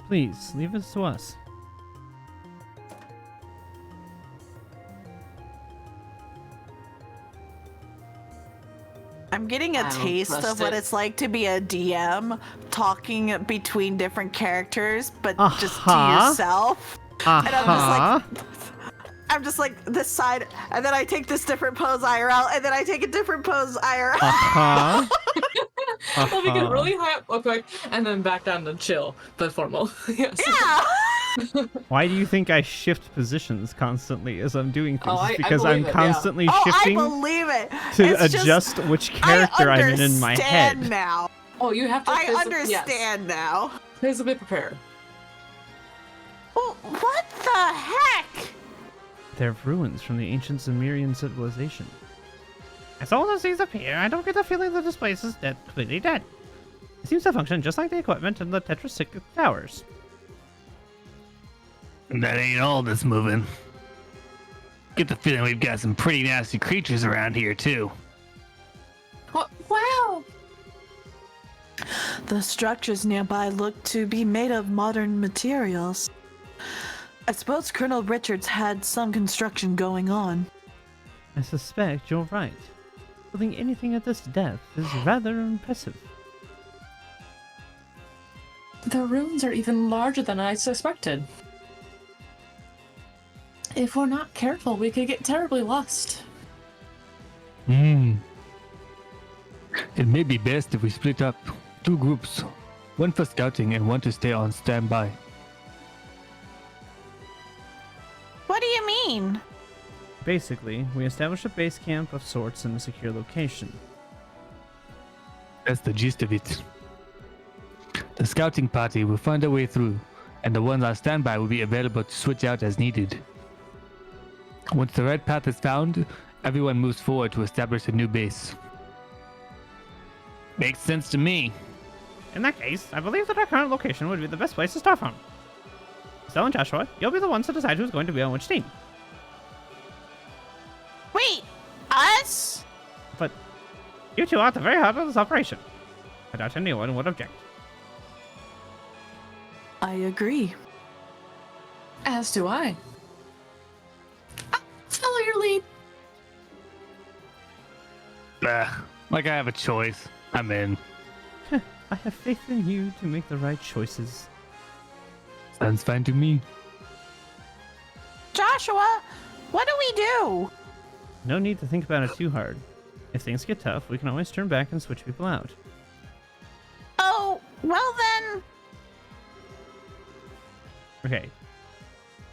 Please, leave this to us. I'm getting a I don't taste trust of what it. it's like to be a DM talking between different characters, but just to Uh-huh. yourself. And I'm just like this side, and then I take this different pose IRL, and then I take a different pose IRL. Uh-huh. Well, we get really high up real quick and then back down to chill, but formal. Yes. Yeah. Why do you think I shift positions constantly as I'm doing things? Oh, It's I because I'm believe it, yeah. constantly Oh, I shifting believe it. to It's just- adjust which character I I'm in my head. understand now. Oh, you have to. I yes. understand now. Please be prepared. Well, what the heck? They're ruins from the ancient Sumerian civilization. As all those things appear, I don't get the feeling that this place is completely dead. It seems to function just like the equipment in the Tetrastic Towers. And that ain't all that's moving. Get the feeling we've got some pretty nasty creatures around here, too. What? Wow! The structures nearby look to be made of modern materials. I suppose Colonel Richards had some construction going on. I suspect you're right. Building anything at this depth is rather impressive. The ruins are even larger than I suspected. If we're not careful, we could get terribly lost. It may be best if we split up. 2 groups. One for scouting and one to stay on standby. What do you mean? Basically, we establish a base camp of sorts in a secure location. That's the gist of it. The scouting party will find a way through, and the ones on standby will be available to switch out as needed. Once the right path is found, everyone moves forward to establish a new base. Makes sense to me. In that case, I believe that our current location would be the best place to start from. Stella and Joshua, you'll be the ones to decide who's going to be on which team. Wait, us? But you two are at the very heart of this operation. I doubt anyone would object. I agree. As do I. Follow your lead. Like I have a choice. I'm in. I have faith in you to make the right choices. Sounds fine to me. Joshua, what do we do? No need to think about it too hard. If things get tough, we can always turn back and switch people out. Oh, well then. Okay.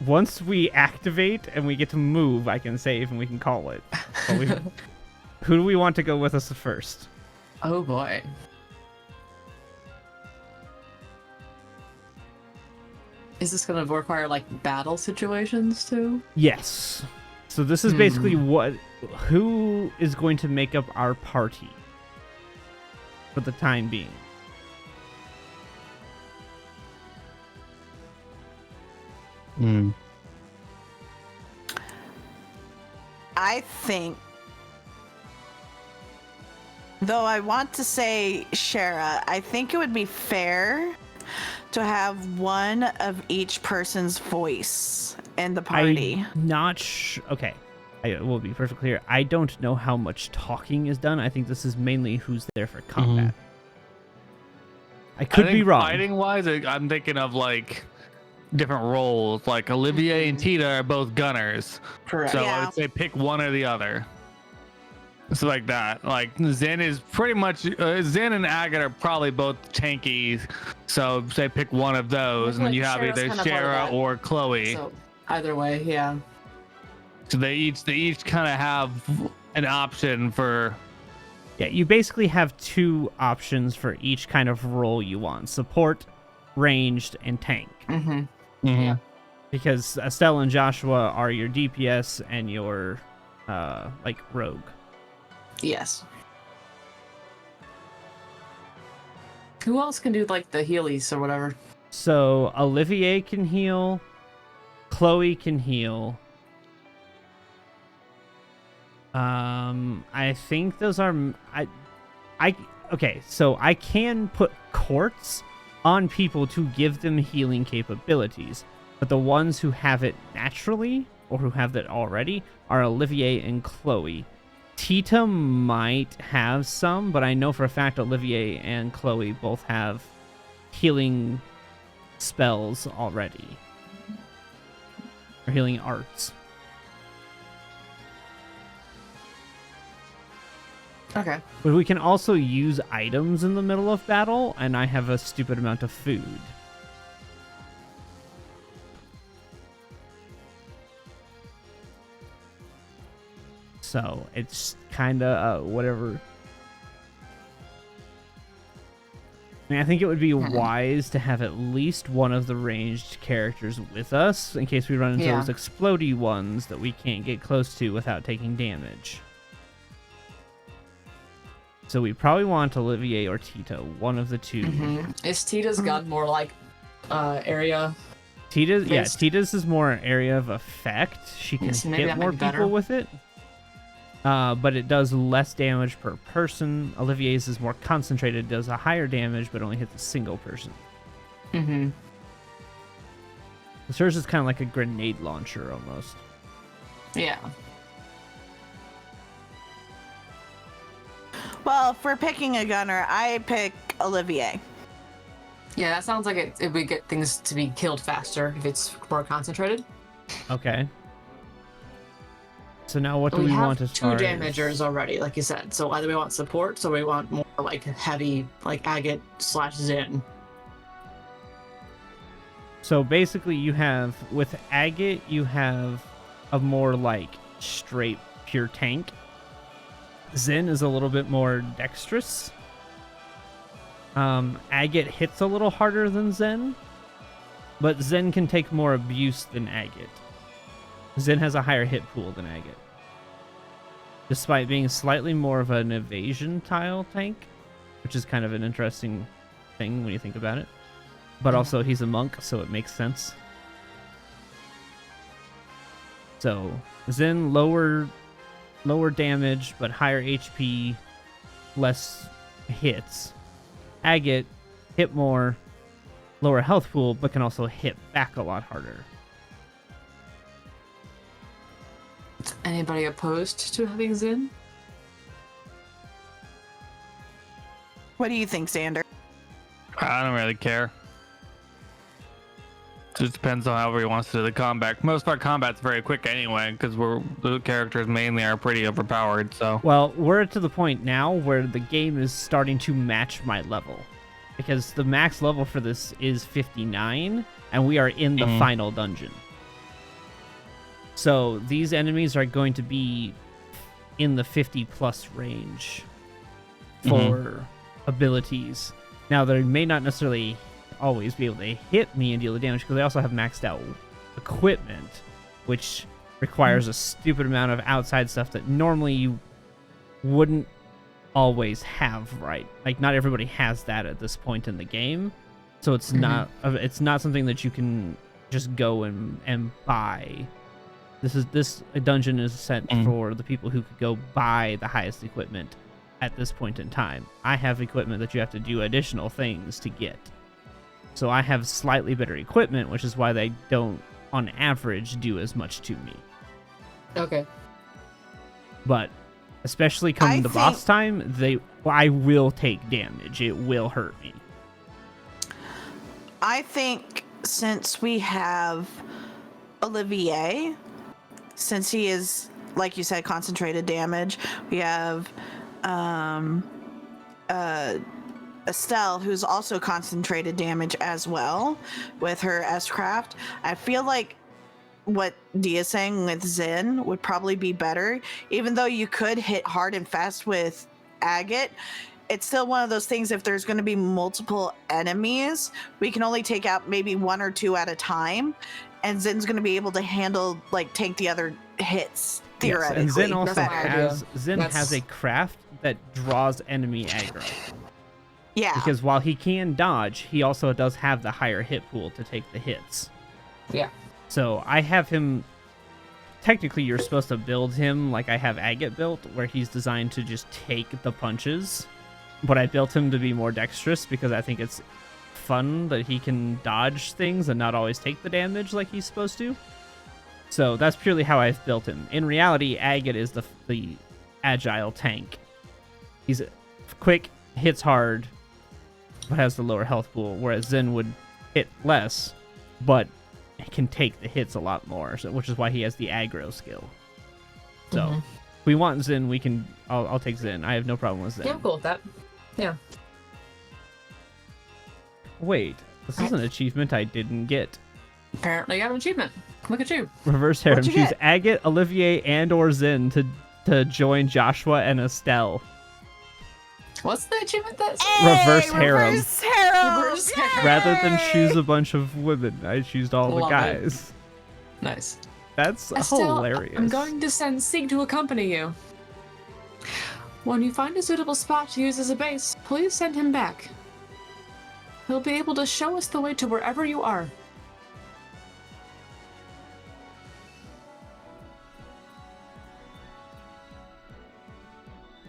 Once we activate and we get to move, I can save and we can call it. But who do we want to go with us first? Oh boy. Is this going to require like battle situations too? Yes. So this is basically who is going to make up our party for the time being. I think, though I want to say Shara, I think it would be fair to have one of each person's voice in the party. I'm not okay. I will be perfectly clear. I don't know how much talking is done. I think this is mainly who's there for combat. I could be wrong. Fighting wise, I'm thinking of like different roles. Like Olivier and Tita are both gunners. Correct. So Yeah. I would say pick one or the other. So like that. Like Zen is pretty much Zen and Agat are probably both tanky. So say pick one of those, and then Like you have Shara's either kind of part of Shara that. or Chloe. So either way, yeah. So they each kind of have an option for. Yeah, you basically have 2 options for each kind of role you want: support, ranged, and tank. Yeah. Because Estelle and Joshua are your DPS and your like rogue. Yes. Who else can do like the healies or whatever? So Olivier can heal, Chloe can heal. I think those are okay. So I can put courts on people to give them healing capabilities, but the ones who have it naturally or who have that already are Olivier and Chloe. Tita might have some, but I know for a fact Olivier and Chloe both have healing spells already. Or healing arts. Okay. But we can also use items in the middle of battle, and I have a stupid amount of food. So it's kind of whatever. I mean, I think it would be wise to have at least one of the ranged characters with us in case we run into those explodey ones that we can't get close to without taking damage. So we probably want Olivier or Tito, one of the two. Is Tita's gun more like area? Tita's is more an area of effect. She can hit more people with it. But it does less damage per person. Olivier's is more concentrated, does a higher damage, but only hits a single person. Hers is kind of like a grenade launcher almost. Yeah. Well, if we're picking a gunner, I pick Olivier. Yeah, that sounds like it would get things to be killed faster if it's more concentrated. Okay. So now what do we want as far as... two damagers already, like you said. So either we want support, or we want more like heavy, like Agate / Zin. So basically you have, with Agate, you have a more like straight pure tank. Zin is a little bit more dexterous. Agate hits a little harder than Zen, but Zen can take more abuse than Agate. Zen has a higher hit pool than Agate, despite being slightly more of an evasion tile tank, which is kind of an interesting thing when you think about it. But also he's a monk, so it makes sense. So Zen lower damage, but higher HP, less hits. Agate hit more, lower health pool, but can also hit back a lot harder. Anybody opposed to having Zin? What do you think, Xander? I don't really care. Just depends on how he wants to do the combat. Most of our combat's very quick anyway, because the characters mainly are pretty overpowered. So well, we're to the point now where the game is starting to match my level, because the max level for this is 59, and we are in the final dungeon. So these enemies are going to be in the 50+ range for abilities. Now they may not necessarily always be able to hit me and deal the damage, because they also have maxed out equipment, which requires a stupid amount of outside stuff that normally you wouldn't always have, right? Like, not everybody has that at this point in the game, so it's not something that you can just go and buy. This dungeon is set for the people who could go buy the highest equipment at this point in time. I have equipment that you have to do additional things to get. So I have slightly better equipment, which is why they don't, on average, do as much to me. Okay. But especially come the boss time, I will take damage. It will hurt me. I think since we have Olivier, since he is, like you said, concentrated damage, we have Estelle, who's also concentrated damage as well with her S-Craft. I feel like what Dia's saying with Zen would probably be better. Even though you could hit hard and fast with Agate, it's still one of those things, if there's going to be multiple enemies, we can only take out maybe 1 or 2 at a time, and Zen's going to be able to handle, like, take the other hits, theoretically. Yes, and Zen also has a craft that draws enemy aggro. Yeah. Because while he can dodge, he also does have the higher hit pool to take the hits. Yeah. So I have him... Technically, you're supposed to build him like I have Agate built, where he's designed to just take the punches. But I built him to be more dexterous because I think it's fun that he can dodge things and not always take the damage like he's supposed to. So that's purely how I've built him. In reality, Agate is the agile tank. He's quick, hits hard, but has the lower health pool, whereas Zen would hit less, but can take the hits a lot more, which is why he has the aggro skill. So if we want Zen, we can. I'll take Zen. I have no problem with Zen. Yeah, I'm cool with that. Yeah. Wait, this is an achievement I didn't get. Apparently, you got an achievement. Look at you. Reverse harem. Choose Agate, Olivier, and/or Zen to to join Joshua and Estelle. What's the achievement that Reverse harem. Reverse harem. Reverse harem. Rather than Yay! choose a bunch of women, I choose all the Love it. guys. Nice. That's Estelle, hilarious. I'm going to send Sieg to accompany you. When you find a suitable spot to use as a base, please send him back. He'll be able to show us the way to wherever you are.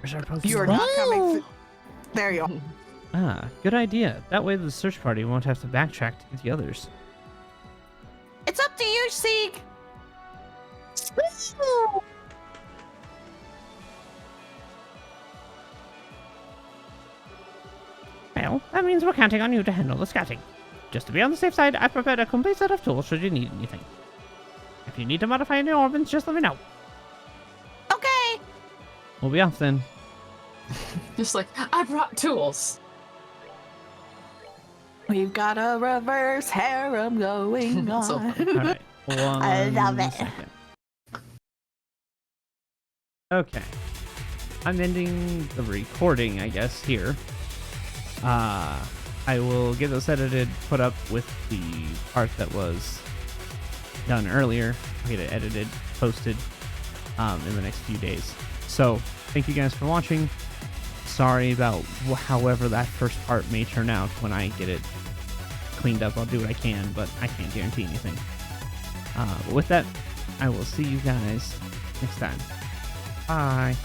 Where's our Pokemon? You are not coming. There you are. Ah, good idea. That way the search party won't have to backtrack to get the others. It's up to you, Seek. Well, that means we're counting on you to handle the scouting. Just to be on the safe side, I've prepared a complete set of tools should you need anything. If you need to modify any orbits, just let me know. Okay. We'll be off then. Just like, I brought tools. We've got a reverse harem going on. So- Alright. I love it. Second. Okay. I'm ending the recording, I guess, here. I will get this edited, put up with the part that was done earlier. I'll get it edited, posted in the next few days. So, thank you guys for watching. Sorry about however that first part may turn out. When I get it cleaned up, I'll do what I can, but I can't guarantee anything. But with that, I will see you guys next time. Bye.